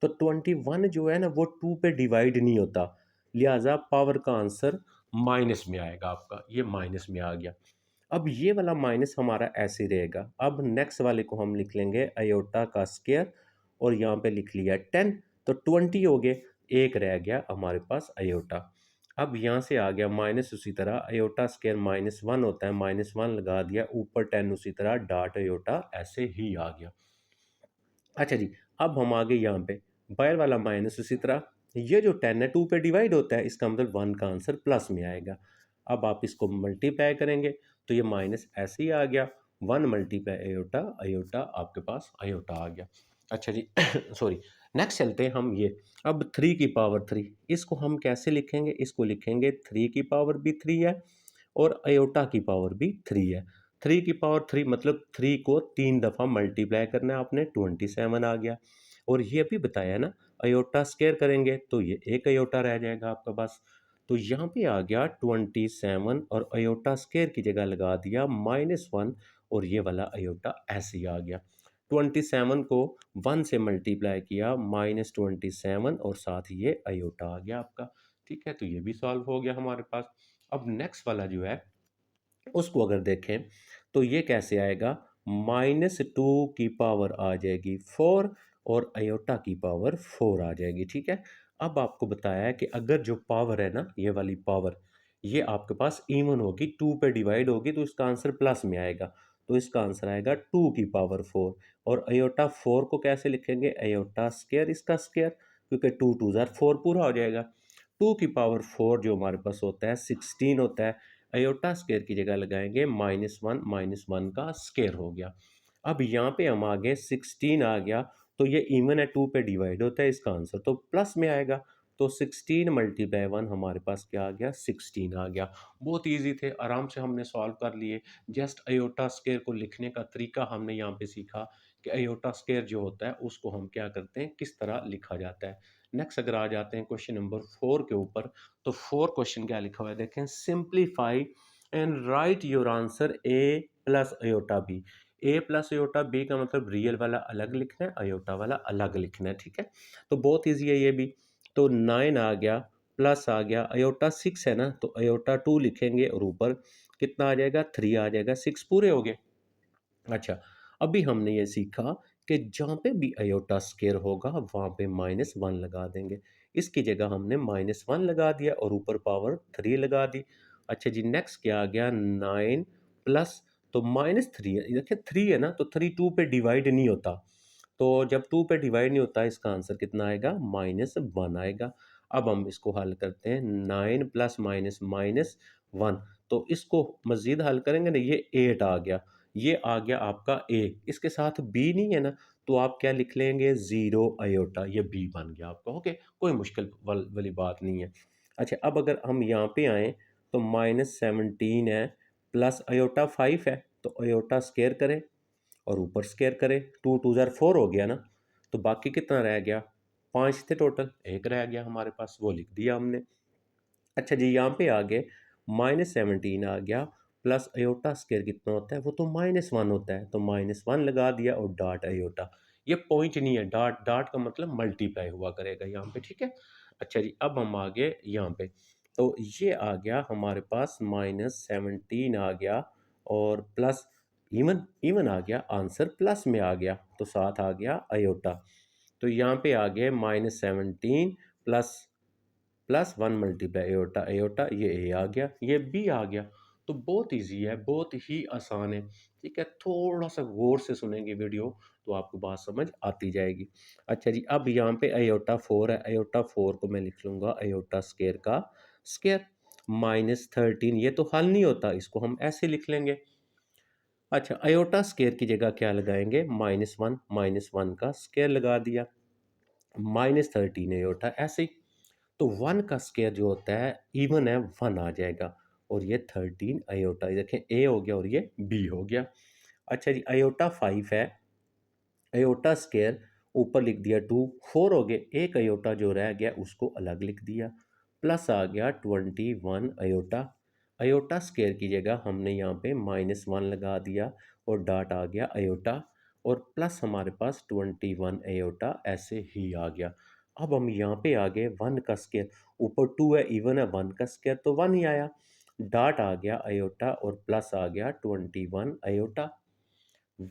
तो 21 जो है ना वो 2 पे डिवाइड नहीं होता, लिहाजा पावर का आंसर माइनस में आएगा आपका, ये माइनस में आ गया। अब ये वाला माइनस हमारा ऐसे रहेगा। अब नेक्स्ट वाले को हम लिख लेंगे अयोटा का स्क्वायर और यहाँ पे लिख लिया 10, तो 20 हो गए, एक रह गया हमारे पास अयोटा। अब यहाँ से आ गया माइनस, उसी तरह अयोटा स्क्वायर -1 होता है, -1 लगा दिया, ऊपर 10 उसी तरह डॉट अयोटा ऐसे ही आ गया। अच्छा जी, अब हम आ गए यहाँ पे, बाहर वाला माइनस उसी तरह, ये जो 10 है 2 पे डिवाइड होता है, इसका मतलब 1 का आंसर प्लस में आएगा। अब आप इसको मल्टीप्लाई करेंगे तो ये माइनस ऐसे ही आ गया, 1 मल्टीप्लाई अयोटा, अयोटा आपके पास अयोटा आ गया। अच्छा जी सॉरी, नेक्स्ट चलते हैं हम ये, अब 3 की पावर 3, इसको हम कैसे लिखेंगे? इसको लिखेंगे 3 की पावर भी 3 है और अयोटा की पावर भी 3 है। 3 की पावर 3 मतलब 3 को 3 दफ़ा मल्टीप्लाई करना है आपने, 27 आ गया। और ये भी बताया ना, अयोटा स्क्वायर करेंगे तो ये एक अयोटा रह जाएगा आपके पास। तो यहाँ पे आ गया 27 और अयोटा स्क्वायर की जगह लगा दिया -1 और ये वाला अयोटा ऐसे ही आ गया। 27 को 1 से मल्टीप्लाई किया, -27 और साथ ही ये अयोटा आ गया आपका। ठीक है, तो ये भी सॉल्व हो गया हमारे पास। अब नेक्स्ट वाला जो है उसको अगर देखें तो ये कैसे आएगा, -2 की पावर आ जाएगी 4 और अयोटा की पावर 4 आ जाएगी। ठीक है, अब आपको बताया है कि अगर जो पावर है ना, ये वाली पावर, ये आपके पास इवन होगी, 2 पे डिवाइड होगी तो इसका आंसर प्लस में आएगा, तो इसका आंसर आएगा 2 की पावर 4। और अयोटा 4 को कैसे लिखेंगे, अयोटा स्क्वायर, इसका स्क्वायर, क्योंकि 2 2 ज़ार 4 पूरा हो जाएगा। 2 की पावर 4 जो हमारे पास होता है 16 होता है, अयोटा स्क्वायर की जगह लगाएंगे -1 का स्क्वायर हो गया। अब यहाँ पे हम आ गए, 16 आ गया, तो ये इवन है, 2 पे डिवाइड होता है, इसका आंसर तो प्लस में आएगा। तो 16 मल्टीप्लाई 1 हमारे पास क्या आ गया, 16 आ गया। बहुत इजी थे, आराम से हमने सॉल्व कर लिए। जस्ट अयोटा स्क्वायर को लिखने का तरीका हमने यहाँ पे सीखा कि अयोटा स्क्वायर जो होता है उसको हम क्या करते हैं, किस तरह लिखा जाता है। नेक्स्ट अगर आ जाते हैं क्वेश्चन नंबर 4 के ऊपर, तो 4 क्वेश्चन क्या लिखा हुआ है देखें, simplify and write your answer A plus iota B. A plus iota B का मतलब रियल वाला अलग लिखना है, अयोटा वाला अलग लिखना है। ठीक है, तो बहुत ईजी है ये भी। तो 9 आ गया, प्लस आ गया, अयोटा 6 है ना, तो अयोटा 2 लिखेंगे और ऊपर कितना आ जाएगा, 3 आ जाएगा, 6 पूरे हो गए। अच्छा, अभी हमने ये सीखा कि जहाँ पे भी अयोटा स्क्वायर होगा वहाँ पे -1 लगा देंगे। इसकी जगह हमने -1 लगा दिया और ऊपर पावर 3 लगा दी। अच्छा जी, नेक्स्ट क्या आ गया, 9 प्लस, तो -3 है, देखिए 3 है ना, तो 3 2 पे डिवाइड नहीं होता। तो जब 2 पे डिवाइड नहीं होता, इसका आंसर कितना आएगा, -1 आएगा। अब हम इसको हल करते हैं, 9 प्लस माइनस -1, तो इसको मज़ीद हल करेंगे ना, ये 8 आ गया। ये आ गया आपका ए, इसके साथ बी नहीं है ना, तो आप क्या लिख लेंगे, 0 अयोटा, ये बी बन गया आपका। ओके, कोई मुश्किल वाली बात नहीं है। अच्छा, अब अगर हम यहाँ पे आएँ तो -17 है, प्लस अयोटा 5 है, तो अयोटा स्क्वायर करें और ऊपर स्क्वायर करें, 2 2 ज़ार 4 हो गया ना, तो बाकी कितना रह गया, 5 थे टोटल, एक रह गया हमारे पास, वो लिख दिया हमने। अच्छा जी, यहाँ पे आ गए, -17 आ गया, प्लस अयोटा स्क्वायर कितना होता है, वो तो -1 होता है, तो -1 लगा दिया और डॉट अयोटा। ये पॉइंट नहीं है, डॉट डॉट का मतलब मल्टीप्लाई हुआ करेगा यहाँ पे। ठीक है, अच्छा जी, अब हम आ गए यहाँ पे, तो ये आ गया हमारे पास, -17 आ गया और प्लस इवन इवन आ गया, आंसर प्लस में आ गया, तो साथ आ गया अयोटा। तो यहाँ पे आ गए -17 प्लस +1 मल्टीप्लाई एयोटा एयोटा, ये ए आ गया, ये बी आ गया। तो बहुत ईज़ी है, बहुत ही आसान है। ठीक है, थोड़ा-सा गौर से सुनेंगे वीडियो तो आपको बात समझ आती जाएगी। अच्छा जी, अब यहाँ पे अयोटा 4 है, अयोटा 4 को मैं लिख लूँगा अयोटा स्क्वायर का स्क्वायर, -13, ये तो हल नहीं होता, इसको हम ऐसे लिख लेंगे। अच्छा, अयोटा स्क्वायर की जगह क्या लगाएँगे, -1 का स्क्वायर लगा दिया, -13 अयोटा ऐसे ही। तो 1 का स्क्वायर जो होता है इवन है, 1 आ जाएगा और ये 13 अयोटा, ये देखें ए हो गया और ये बी हो गया। अच्छा जी, अयोटा 5 है, अयोटा स्क्वायर ऊपर लिख दिया 2, 4 हो गए, एक अयोटा जो रह गया उसको अलग लिख दिया, प्लस आ गया 21 अयोटा। अयोटा स्क्वायर की जगह हमने यहाँ पे -1 लगा दिया और डॉट आ गया अयोटा। और प्लस हमारे पास 21 आयोटा ऐसे ही आ गया। अब हम यहाँ पे आ गए 1 का स्क्वायर, ऊपर 2 है, इवन है, 1 का स्क्वायर तो 1 ही आया। डॉट आ गया आयोटा और प्लस आ गया 21 आयोटा।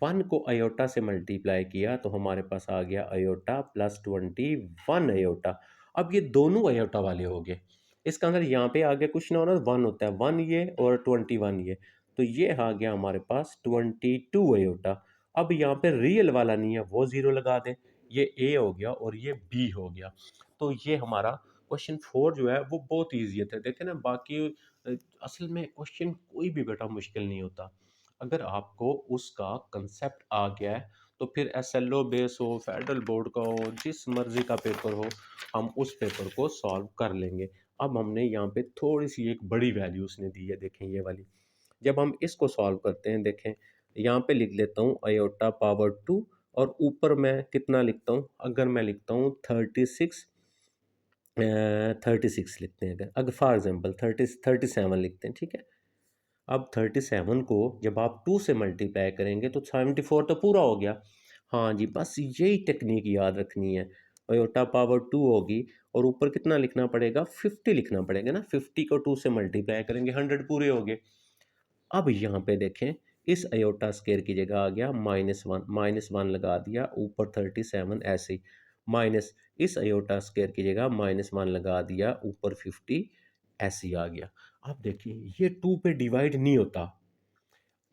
1 को अयोटा से मल्टीप्लाई किया तो हमारे पास आ गया अयोटा प्लस 21 अयोटा। अब ये दोनों अयोटा वाले हो गए। इसका अंदर यहाँ पे आ गया कुछ ना होना 1 होता है, 1 ये और 21 ये, तो ये आ गया हमारे पास 22 अयोटा। अब यहाँ पे रियल वाला नहीं है, वो ज़ीरो लगा दें। ये ए हो गया और ये बी हो गया। तो ये हमारा क्वेश्चन 4 जो है वो बहुत ईजी था। देखे ना, बाकी असल में क्वेश्चन कोई भी बेटा मुश्किल नहीं होता। अगर आपको उसका कंसेप्ट आ गया है तो फिर एसएलओ बेस हो, फेडरल बोर्ड का हो, जिस मर्जी का पेपर हो, हम उस पेपर को सॉल्व कर लेंगे। अब हमने यहाँ पे थोड़ी सी एक बड़ी वैल्यू उसने दी है, देखें ये वाली। जब हम इसको सॉल्व करते हैं, देखें यहाँ पे लिख लेता हूँ अयोटा पावर 2 और ऊपर मैं कितना लिखता हूँ, अगर मैं लिखता हूँ 36 36 लिखते हैं, अगर फॉर एग्जाम्पल 37 लिखते हैं, ठीक है। अब 37 को जब आप 2 से मल्टीप्लाई करेंगे तो 74 तो पूरा हो गया। हाँ जी, बस यही टेक्निक याद रखनी है। अयोटा पावर 2 होगी और ऊपर कितना लिखना पड़ेगा, 50 लिखना पड़ेगा ना। 50 को 2 से मल्टीप्लाई करेंगे, 100 पूरे हो गए। अब यहाँ पे देखें, इस अयोटा स्केयर की जगह आ गया -1, -1 लगा दिया, ऊपर 37 ऐसे ही, माइनस इस अयोटा स्केयर की जगह -1 लगा दिया, ऊपर 50 ऐसे ही आ गया। अब देखिए ये 2 पे डिवाइड नहीं होता।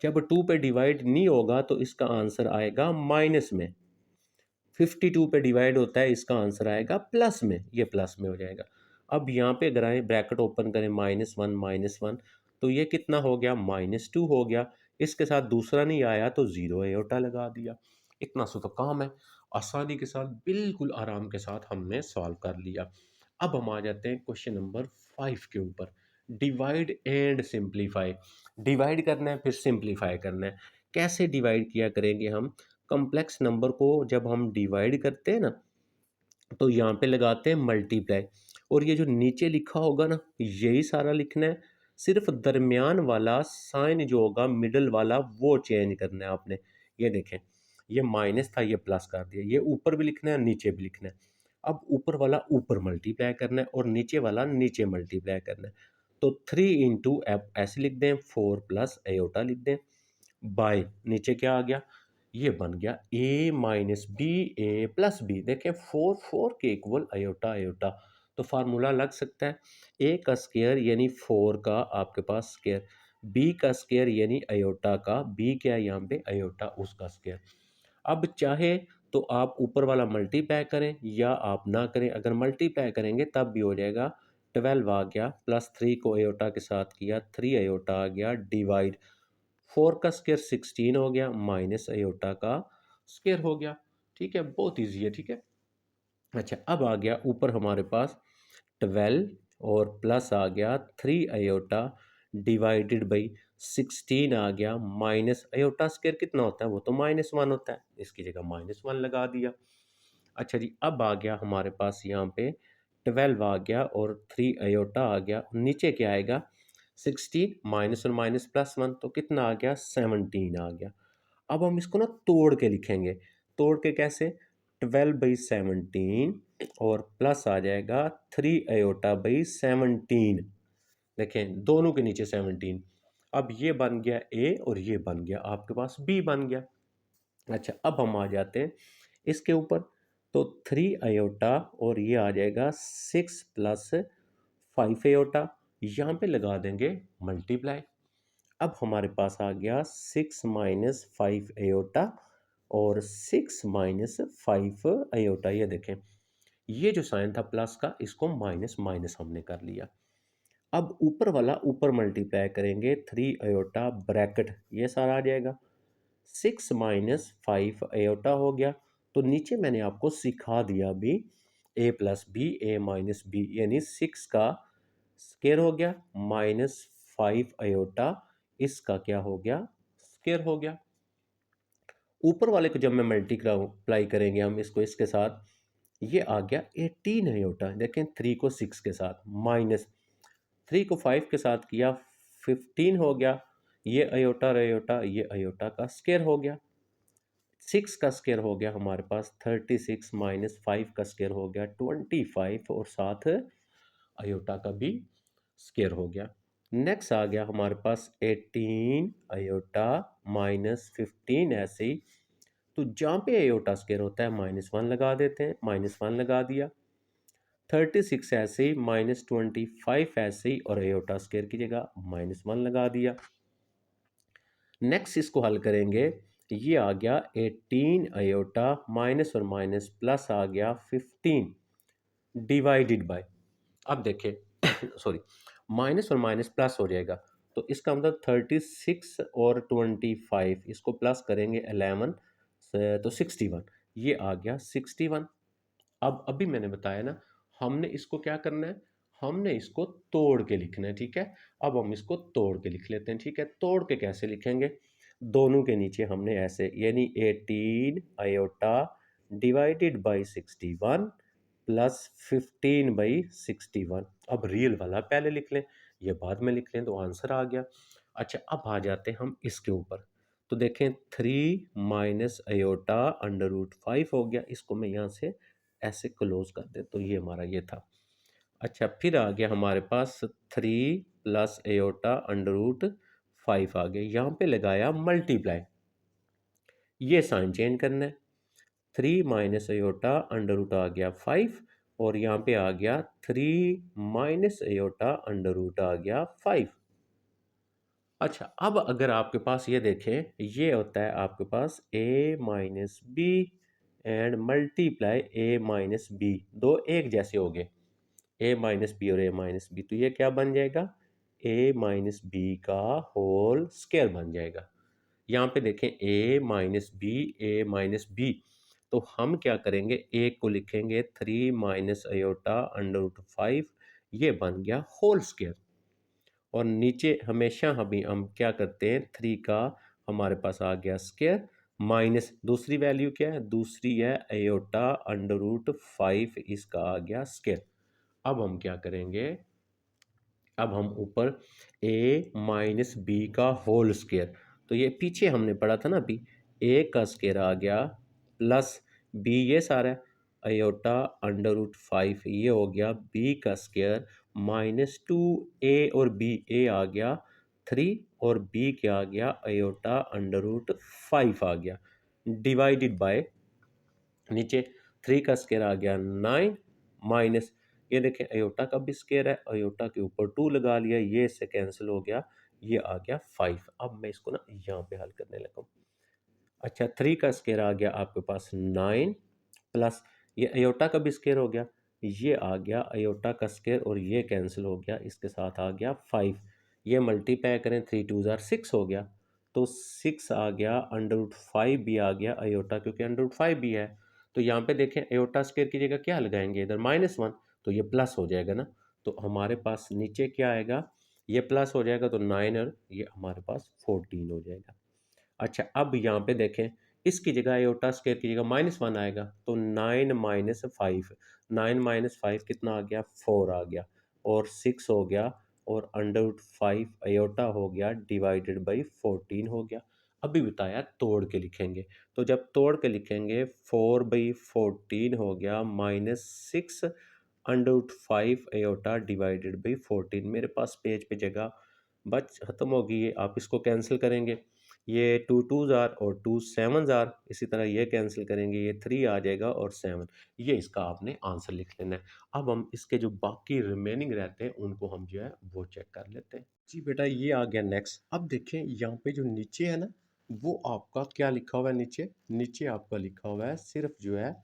जब 2 पे डिवाइड नहीं होगा तो इसका आंसर आएगा माइनस में। 52 पे डिवाइड होता है, इसका आंसर आएगा प्लस में, ये प्लस में हो जाएगा। अब यहाँ पे अगर आए ब्रैकेट ओपन करें -1 तो ये कितना हो गया, -2 हो गया। इसके साथ दूसरा नहीं आया तो ज़ीरो अयोटा लगा दिया। इतना सा तो काम है, आसानी के साथ बिल्कुल आराम के साथ हमने सॉल्व कर लिया। अब हम आ जाते हैं क्वेश्चन नंबर 5 के ऊपर, डिवाइड एंड सिंप्लीफाई। डिवाइड करना है फिर सिंप्लीफाई करना है। कैसे डिवाइड किया करेंगे हम, कॉम्प्लेक्स नंबर को जब हम डिवाइड करते हैं ना तो यहाँ पे लगाते हैं मल्टीप्लाई, और ये जो नीचे लिखा होगा ना यही सारा लिखना है। सिर्फ दरमियान वाला साइन जो होगा मिडल वाला वो चेंज करना है आपने। ये देखें, ये माइनस था, ये प्लस कर दिया, ये ऊपर भी लिखना है नीचे भी लिखना है। अब ऊपर वाला ऊपर मल्टीप्लाई करना है और नीचे वाला नीचे मल्टीप्लाई करना है। तो 3 इंटू एफ ऐसे लिख दें, 4 प्लस एयोटा लिख दें, बाय नीचे क्या आ गया, ये बन गया ए minus B A plus B. देखें 4 4 के इक्वल अयोटा अयोटा, तो फार्मूला लग सकता है। ए का स्क्वायर यानी 4 का आपके पास स्क्वायर, बी का स्क्वायर यानी अयोटा का, बी क्या है यहाँ पे अयोटा, उसका स्क्वायर। अब चाहे तो आप ऊपर वाला मल्टीप्लाई करें या आप ना करें, अगर मल्टीप्लाई करेंगे तब भी हो जाएगा। 12 आ गया, प्लस 3 को अयोटा के साथ किया, 3 अयोटा आ गया, डिवाइड 4 का स्क्वायर 16 हो गया, माइनस अयोटा का स्क्वायर हो गया। ठीक है, बहुत ईजी है, ठीक है। अच्छा, अब आ गया ऊपर हमारे पास 12 और प्लस आ गया 3 अयोटा डिवाइडेड बाई 16 आ गया, माइनस अयोटा स्क्वायर कितना होता है, वो तो -1 होता है, इसकी जगह -1 लगा दिया। अच्छा जी, अब आ गया हमारे पास यहाँ पे 12 आ गया और 3 अयोटा आ गया, नीचे क्या आएगा 16, माइनस और माइनस +1, तो कितना आ गया 17 आ गया। अब हम इसको ना तोड़ के लिखेंगे, तोड़ के कैसे, 12/17 और प्लस आ जाएगा 3 अयोटा बाई 17। देखें दोनों के नीचे 17, अब ये बन गया ए और ये बन गया आपके पास बी बन गया। अच्छा, अब हम आ जाते हैं इसके ऊपर, तो 3 अयोटा और ये आ जाएगा 6 प्लस 5 अयोटा, यहाँ पे लगा देंगे मल्टीप्लाई। अब हमारे पास आ गया 6 माइनस 5 अयोटा और 6 माइनस 5 अयोटा। ये देखें, ये जो साइन था प्लस का, इसको माइनस माइनस हमने कर लिया। अब ऊपर वाला ऊपर मल्टीप्लाई करेंगे, 3 अयोटा ब्रैकेट ये सारा आ जाएगा, 6 माइनस 5 अयोटा हो गया। तो नीचे मैंने आपको सिखा दिया अभी, ए प्लस बी ए माइनस बी, यानी 6 का स्केयर हो गया माइनस 5 अयोटा, इसका क्या हो गया स्केयर हो गया। ऊपर वाले को जब मैं मल्टीप्लाई करेंगे हम इसको इसके साथ, ये आ गया 18 अयोटा। देखें 3 को 6 के साथ, माइनस 3 को 5 के साथ किया, 15 हो गया, ये अयोटा और अयोटा, ये अयोटा का स्केयर हो गया। 6 का स्क्वायर हो गया हमारे पास 36 माइनस 5 का स्क्वायर हो गया 25 और साथ अयोटा का भी स्क्वायर हो गया। नेक्स्ट आ गया हमारे पास 18 अयोटा माइनस 15 ऐसे ही। तो जहाँ पे अयोटा स्क्वायर होता है -1 लगा देते हैं, -1 लगा दिया। 36 ऐसे ही, -25 ऐसे ही और अयोटा स्क्वायर की जगह -1 लगा दिया। नेक्स्ट इसको हल करेंगे, ये आ गया 18 अयोटा माइनस और माइनस प्लस आ गया 15 डिवाइडेड बाय। अब देखें सॉरी, माइनस और माइनस प्लस हो जाएगा, तो इसका मतलब 36 और 25 इसको प्लस करेंगे 11 तो 61, ये आ गया 61। अब अभी मैंने बताया ना, हमने इसको क्या करना है, हमने इसको तोड़ के लिखना है, ठीक है। अब हम इसको तोड़ के लिख लेते हैं, ठीक है। तोड़ के कैसे लिखेंगे, दोनों के नीचे हमने ऐसे, यानी 18 iota divided by 61 plus 15 by 61। अब रियल वाला पहले लिख लें, ये बाद में लिख लें, तो आंसर आ गया। अच्छा, अब आ जाते हैं हम इसके ऊपर। तो देखें 3 माइनस अयोटा अंडर रूट 5 हो गया, इसको मैं यहाँ से ऐसे क्लोज कर दे, तो ये हमारा ये था। अच्छा, फिर आ गया हमारे पास 3 प्लस एयोटा अंडर रूट 5 आ गया, यहाँ पे लगाया मल्टीप्लाई, ये साइन चेंज करना है। 3 माइनस एयोटा अंडर रूट आ गया 5 और यहाँ पे आ गया 3 माइनस एयोटा अंडर रूट आ गया 5। अच्छा, अब अगर आपके पास ये देखें, ये होता है आपके पास a minus B and multiply a minus B, दो एक जैसे हो गए, a माइनस बी और a माइनस बी, तो ये क्या बन जाएगा, a माइनस बी का होल स्क्वायर बन जाएगा। यहाँ पे देखें a minus B, a minus B, तो हम क्या करेंगे, a को लिखेंगे 3 माइनस अयोटा अंडर रूट 5, ये बन गया होल स्क्वायर। और नीचे हमेशा हम क्या करते हैं, 3 का हमारे पास आ गया स्क्वायर, माइनस दूसरी वैल्यू क्या है, दूसरी है अयोटा अंडर रूट 5, इसका आ गया स्क्वायर। अब हम क्या करेंगे, अब हम ऊपर a माइनस बी का होल स्क्वायर, तो ये पीछे हमने पढ़ा था ना अभी, a का स्क्वायर आ गया प्लस b, ये सारा है अयोटा अंडर रूट 5, ये हो गया b का स्क्वायर -2 a और b, a आ गया 3 और b क्या आ गया अयोटा अंडर रूट 5 आ गया, डिवाइडेड बाय नीचे 3 का स्क्वायर आ गया 9 माइनस, ये देखें अयोटा का भी स्क्वायर है, अयोटा के ऊपर 2 लगा लिया, ये इससे कैंसिल हो गया, ये आ गया 5। अब मैं इसको ना यहाँ पे हल करने लगा हूँ। अच्छा, 3 का स्क्वायर आ गया आपके पास 9 प्लस ये अयोटा का भी स्क्वायर हो गया, ये आ गया अयोटा का स्क्वायर और ये कैंसिल हो गया, इसके साथ आ गया 5, ये मल्टीप्लाई करें 3 2 ज़ार 6 हो गया, तो 6 आ गया अंडर रूट 5 भी आ गया अयोटा, क्योंकि अंडर रूट 5 भी है। तो यहाँ पे देखें अयोटा स्क्वायर की जगह क्या लगाएंगे, इधर -1, तो ये प्लस हो जाएगा ना, तो हमारे पास नीचे क्या आएगा, ये प्लस हो जाएगा, तो 9 और ये हमारे पास 14 हो जाएगा। अच्छा, अब यहाँ पे देखें, इसकी जगह आयोटा स्क्वायर की जगह -1 आएगा, तो 9 माइनस 5, 9 माइनस 5 कितना आ गया, 4 आ गया, और 6 हो गया, और अंडर रूट 5 अयोटा हो गया डिवाइडेड बाई 14 हो गया। अभी बताया तोड़ के लिखेंगे, तो जब तोड़ के लिखेंगे 4/14 हो गया -6 under root 5 iota divided by 14। मेरे पास पेज पे जगह बच खत्म होगी, ये आप इसको कैंसिल करेंगे, ये 2 2 ज़ार और 2 7 ज़ार, इसी तरह ये कैंसिल करेंगे, ये 3 आ जाएगा और 7, ये इसका आपने आंसर लिख लेना है। अब हम इसके जो बाकी रिमेनिंग रहते हैं उनको हम जो है वो चेक कर लेते हैं। जी बेटा, ये आ गया नेक्स्ट। अब देखें यहाँ पे जो नीचे है ना, वो आपका क्या लिखा हुआ है, नीचे नीचे आपका लिखा हुआ है सिर्फ जो है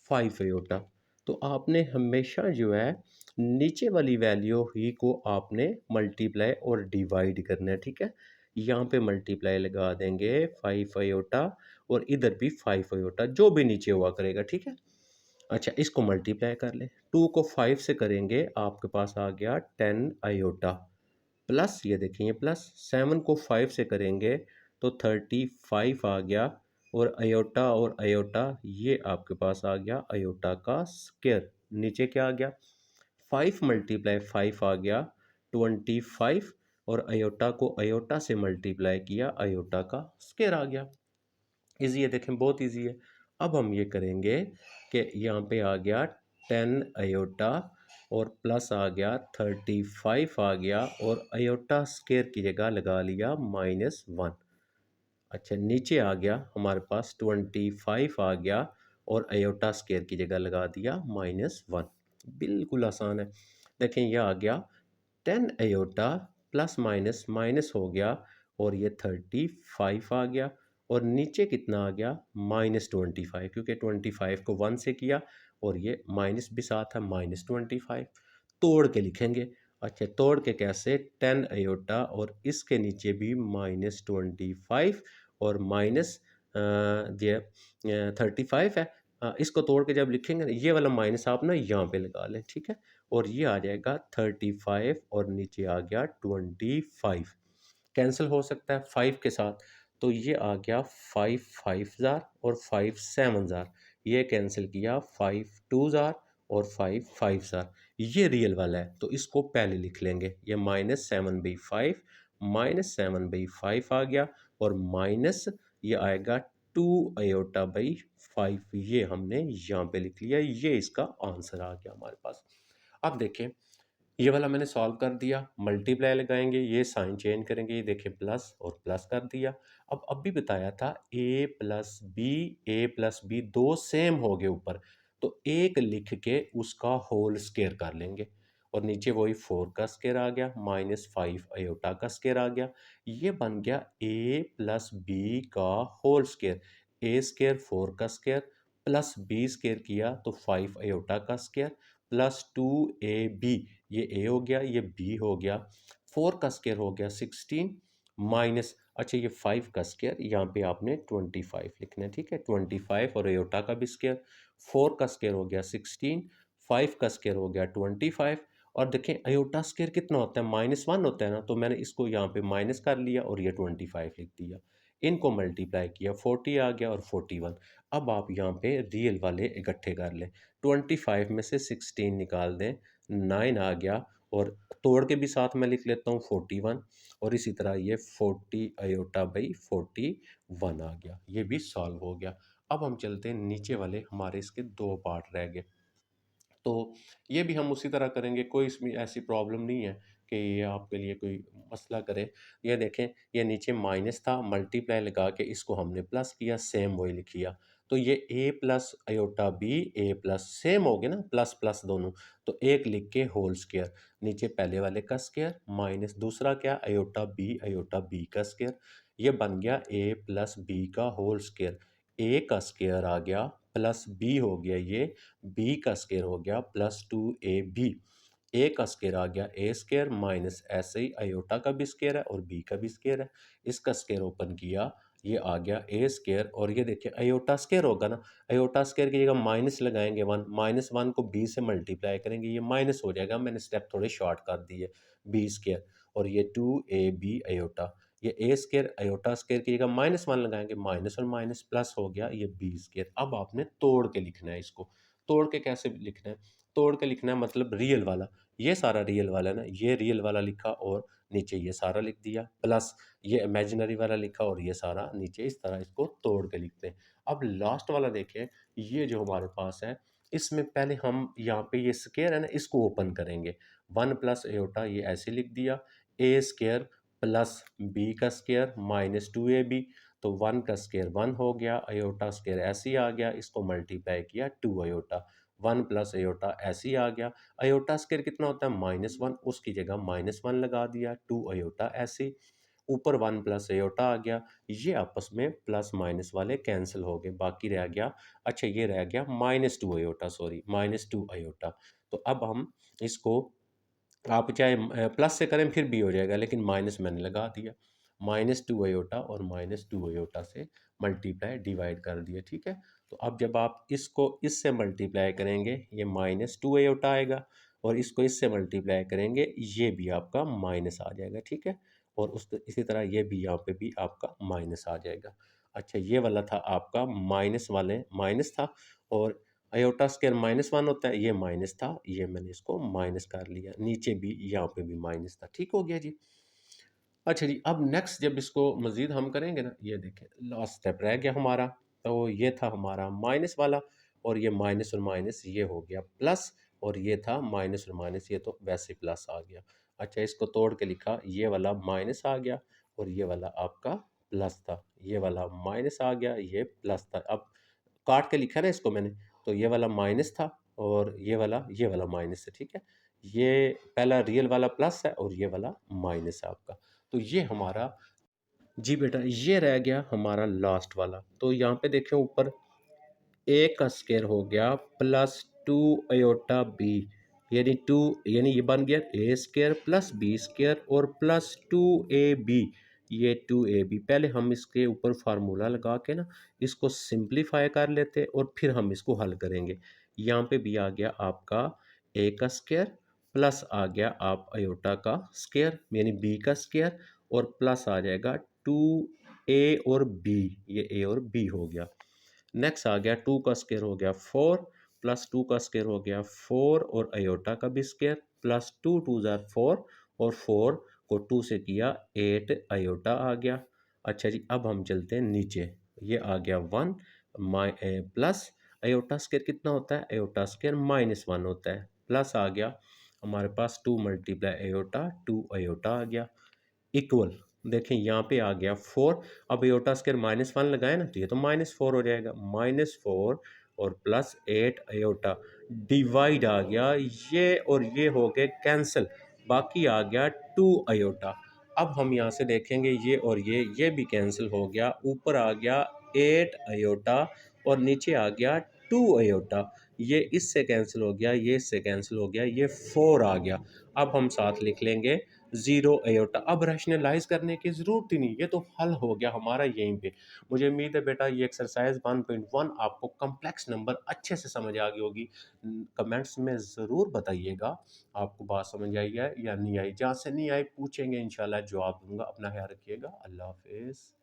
5 अयोटा। तो आपने हमेशा जो है नीचे वाली वैल्यू ही को आपने मल्टीप्लाई और डिवाइड करना है, ठीक है। यहाँ पे मल्टीप्लाई लगा देंगे 5 अयोटा और इधर भी 5 अयोटा, जो भी नीचे हुआ करेगा, ठीक है। अच्छा, इसको मल्टीप्लाई कर ले, 2 को 5 से करेंगे, आपके पास आ गया 10 अयोटा, प्लस ये देखें ये प्लस 7 को 5 से करेंगे तो 35 आ गया, और अयोटा ये आपके पास आ गया अयोटा का स्क्वायर, नीचे क्या आ गया 5 मल्टीप्लाई 5 आ गया 25, और अयोटा को अयोटा से मल्टीप्लाई किया, अयोटा का स्क्वायर आ गया। ईज़ी है, देखें बहुत ईज़ी है। अब हम ये करेंगे कि यहाँ पे आ गया 10 अयोटा और प्लस आ गया 35 आ गया और अयोटा स्क्वायर की जगह लगा लिया -1। अच्छा, नीचे आ गया हमारे पास 25 आ गया और अयोटा स्क्वायर की जगह लगा दिया -1। बिल्कुल आसान है। देखें ये आ गया 10 अयोटा प्लस माइनस माइनस हो गया और ये 35 आ गया और नीचे कितना आ गया -25, क्योंकि 25 को 1 से किया और ये माइनस भी साथ है -25। तोड़ के लिखेंगे। अच्छा, तोड़ के कैसे? 10 अयोटा और इसके नीचे भी -25 और माइनस ये 35 है। इसको तोड़ के जब लिखेंगे ना, ये वाला माइनस आप ना यहाँ पे लगा लें, ठीक है। और ये आ जाएगा 35 और नीचे आ गया 25। कैंसिल हो सकता है 5 के साथ, तो ये आ गया 5 5 ज़ार और 5 7 ज़ार। ये कैंसिल किया 5 2 ज़ार और 5 5 ज़ार। ये रियल वाला है तो इसको पहले लिख लेंगे। ये -7/5 -7/5 आ गया और माइनस ये आएगा 2 अयोटा बाई 5। ये हमने यहाँ पे लिख लिया। ये इसका आंसर आ गया हमारे पास। अब देखें, ये वाला मैंने सॉल्व कर दिया, मल्टीप्लाई लगाएंगे, ये साइन चेंज करेंगे, ये देखिए प्लस और प्लस कर दिया। अब अभी बताया था ए प्लस बी दो सेम हो गए ऊपर, तो एक लिख के उसका होल स्केयर कर लेंगे और नीचे वही 4 का स्केयर आ गया -5 अयोटा का स्केयर आ गया। ये बन गया ए प्लस बी का होल स्केयर। ए स्केयर 4 का स्केयर प्लस बी स्केयर किया तो 5 अयोटा का स्केयर प्लस 2ab, ये ए हो गया, ये बी हो गया। 4 का स्केयर हो गया 16 माइनस, अच्छा ये 5 का स्केयर यहाँ पे आपने 25 लिखना है, ठीक है। 25 और एयोटा का भी स्केयर। 4 का स्केयर हो गया 16, 5 का स्केयर हो गया 25। और देखें अयोटा स्केयर कितना होता है, -1 होता है ना, तो मैंने इसको यहाँ पे माइनस कर लिया और ये 25 लिख दिया। इनको मल्टीप्लाई किया 40 आ गया और 41। अब आप यहाँ पे रियल वाले इकट्ठे कर लें। 25 में से 16 निकाल दें, 9 आ गया और तोड़ के भी साथ में लिख लेता हूँ 41 और इसी तरह ये 40 अयोटा बाई 41 आ गया। ये भी सॉल्व हो गया। अब हम चलते हैं नीचे वाले, हमारे इसके दो पार्ट रह गए। तो ये भी हम उसी तरह करेंगे, कोई इसमें ऐसी प्रॉब्लम नहीं है कि ये आपके लिए कोई मसला करे। ये देखें, ये नीचे माइनस था, मल्टीप्लाई लगा के इसको हमने प्लस किया, सेम वही लिख लिया। तो ये ए plus iota B, A plus same हो गए ना, प्लस प्लस दोनों। तो एक लिख के होल स्क्वायर, नीचे पहले वाले का स्क्वायर माइनस दूसरा क्या, अयोटा बी का स्क्वायर। ये बन गया ए प्लस बी का होल स्क्वायर। ए का स्क्वायर आ गया प्लस बी हो गया, ये बी का स्क्वायर हो गया +2ab। ए का स्क्वायर आ गया ए स्क्वायर माइनस ऐसे ही अयोटा का भी स्क्वायर है और बी का भी स्क्वायर है। इसका स्क्वायर ओपन किया, ये आ गया ए स्क्वायर और ये देखिए अयोटा स्क्वायर होगा ना, अयोटा स्क्वायर की जगह माइनस लगाएंगे 1, -1 को बी से मल्टीप्लाई करेंगे, ये माइनस हो जाएगा। मैंने स्टेप थोड़े शॉर्ट कर दिए। बी स्क्वायर और ये 2ab अयोटा, ये ए स्क्वायर अयोटा स्क्वायर की जगह -1 लगाएंगे, माइनस और माइनस प्लस हो गया ये बी स्क्वायर। अब आपने तोड़ के लिखना है इसको। तोड़ के कैसे लिखना है? तोड़ के लिखना है मतलब रियल वाला, ये सारा रियल वाला है ना, ये रियल वाला लिखा और नीचे ये सारा लिख दिया, प्लस ये इमेजिनरी वाला लिखा और ये सारा नीचे, इस तरह इसको तोड़ के लिखते हैं। अब लास्ट वाला देखें, ये जो हमारे पास है, इसमें पहले हम यहाँ पे ये स्क्वायर है ना, इसको ओपन करेंगे। 1 प्लस अयोटा ये ऐसे लिख दिया, ए स्क्वायर प्लस बी का स्क्वायर -2ab, तो 1 का स्क्वायर 1 हो गया, अयोटा स्क्वायर ऐसे ही आ गया, इसको मल्टीप्लाई किया 2 अयोटा, 1 प्लस अयोटा ऐसे ही आ गया। अयोटा स्क्वायर कितना होता है -1, उसकी जगह -1 लगा दिया, 2 अयोटा ऐसे ही। ऊपर 1 प्लस अयोटा आ गया, ये आपस में प्लस माइनस वाले कैंसिल हो गए, बाकी रह गया, अच्छा ये रह गया -2 अयोटा, सॉरी -2 अयोटा। तो अब हम इसको, आप चाहे प्लस से करें फिर भी हो जाएगा, लेकिन माइनस मैंने लगा दिया। -2 अयोटा और -2 अयोटा से मल्टीप्लाई डिवाइड कर दिया, ठीक है। तो अब जब आप इसको इससे मल्टीप्लाई करेंगे, ये -2 अयोटा आएगा और इसको इससे मल्टीप्लाई करेंगे, ये भी आपका माइनस आ जाएगा, ठीक है। और उस इसी तरह ये भी यहाँ पे भी आपका माइनस आ जाएगा। अच्छा, ये वाला था आपका माइनस वाले माइनस था और अयोटा स्क्वायर -1 होता है, ये माइनस था, ये मैंने इसको माइनस कर लिया, नीचे भी यहाँ पे भी माइनस था, ठीक हो गया जी। अच्छा जी, अब नेक्स्ट जब इसको मज़ीद हम करेंगे ना, ये देखें लास्ट स्टेप रह गया हमारा। तो ये था हमारा माइनस वाला, और ये माइनस और माइनस ये हो गया प्लस, और ये था माइनस और माइनस, ये तो वैसे ही प्लस आ गया। अच्छा, इसको तोड़ के लिखा, ये वाला माइनस आ गया और ये वाला आपका प्लस था। ये वाला माइनस आ गया, ये प्लस था। अब काट के लिखा ना इसको मैंने, तो ये वाला माइनस था और ये वाला माइनस है, ठीक है? ये पहला रियल वाला प्लस है और ये वाला माइनस है आपका। तो ये हमारा, जी बेटा, ये रह गया हमारा लास्ट वाला। तो यहाँ पे देखें ऊपर, ए का स्क्वायर हो गया प्लस टू अयोटा बी, यानी टू, यानी ये बन गया ए स्क्वायर प्लस बी स्क्वायर और प्लस टू ए बी। ये टू ए बी, पहले हम इसके ऊपर फार्मूला लगा के ना इसको सिंप्लीफाई कर लेते और फिर हम इसको हल करेंगे। यहाँ पे भी आ गया आपका ए का स्क्वायर, प्लस आ गया आप अयोटा का स्क्वायर यानी बी का स्क्वायर, और प्लस आ जाएगा टू ए और बी, ये ए और बी हो गया। नेक्स्ट आ गया टू का स्क्वायर हो गया फोर, प्लस टू का स्क्वायर हो गया फोर और अयोटा का भी स्क्वायर, प्लस टू टू ज़ार फोर, और फोर को टू से किया एट अयोटा आ गया। अच्छा जी, अब हम चलते हैं नीचे, ये आ गया वन, प्लस अयोटा स्क्वायर कितना होता है, अयोटा स्क्वायर माइनस वन होता है, प्लस आ गया हमारे पास two multiply iota, two iota आ गया, इक्वल, देखें यहाँ पे आ गया फोर। अब एयोटा स्क्वायर माइनस वन लगाए ना, तो ये तो माइनस फोर हो जाएगा, माइनस फोर और प्लस एट अयोटा, डिवाइड आ गया, ये और ये हो गए कैंसिल, बाकी आ गया टू अयोटा। अब हम यहाँ से देखेंगे ये और ये भी कैंसिल हो गया, ऊपर आ गया एट अयोटा और नीचे आ गया टू अयोटा, ये इससे कैंसिल हो गया, ये इससे कैंसिल हो गया, ये फोर आ गया। अब हम साथ लिख लेंगे ज़ीरो अयोटा। अब रैशनलाइज़ करने की ज़रूरत ही नहीं, ये तो हल हो गया हमारा यहीं पे। मुझे उम्मीद है बेटा ये एक्सरसाइज़ 1.1 आपको कॉम्प्लेक्स नंबर अच्छे से समझ आ गई होगी। कमेंट्स में ज़रूर बताइएगा आपको बात समझ आई है या नहीं आई। जहाँ से नहीं आई पूछेंगे, इंशाल्लाह जवाब दूँगा। अपना ख़्याल रखिएगा। अल्लाह हाफ़िज़।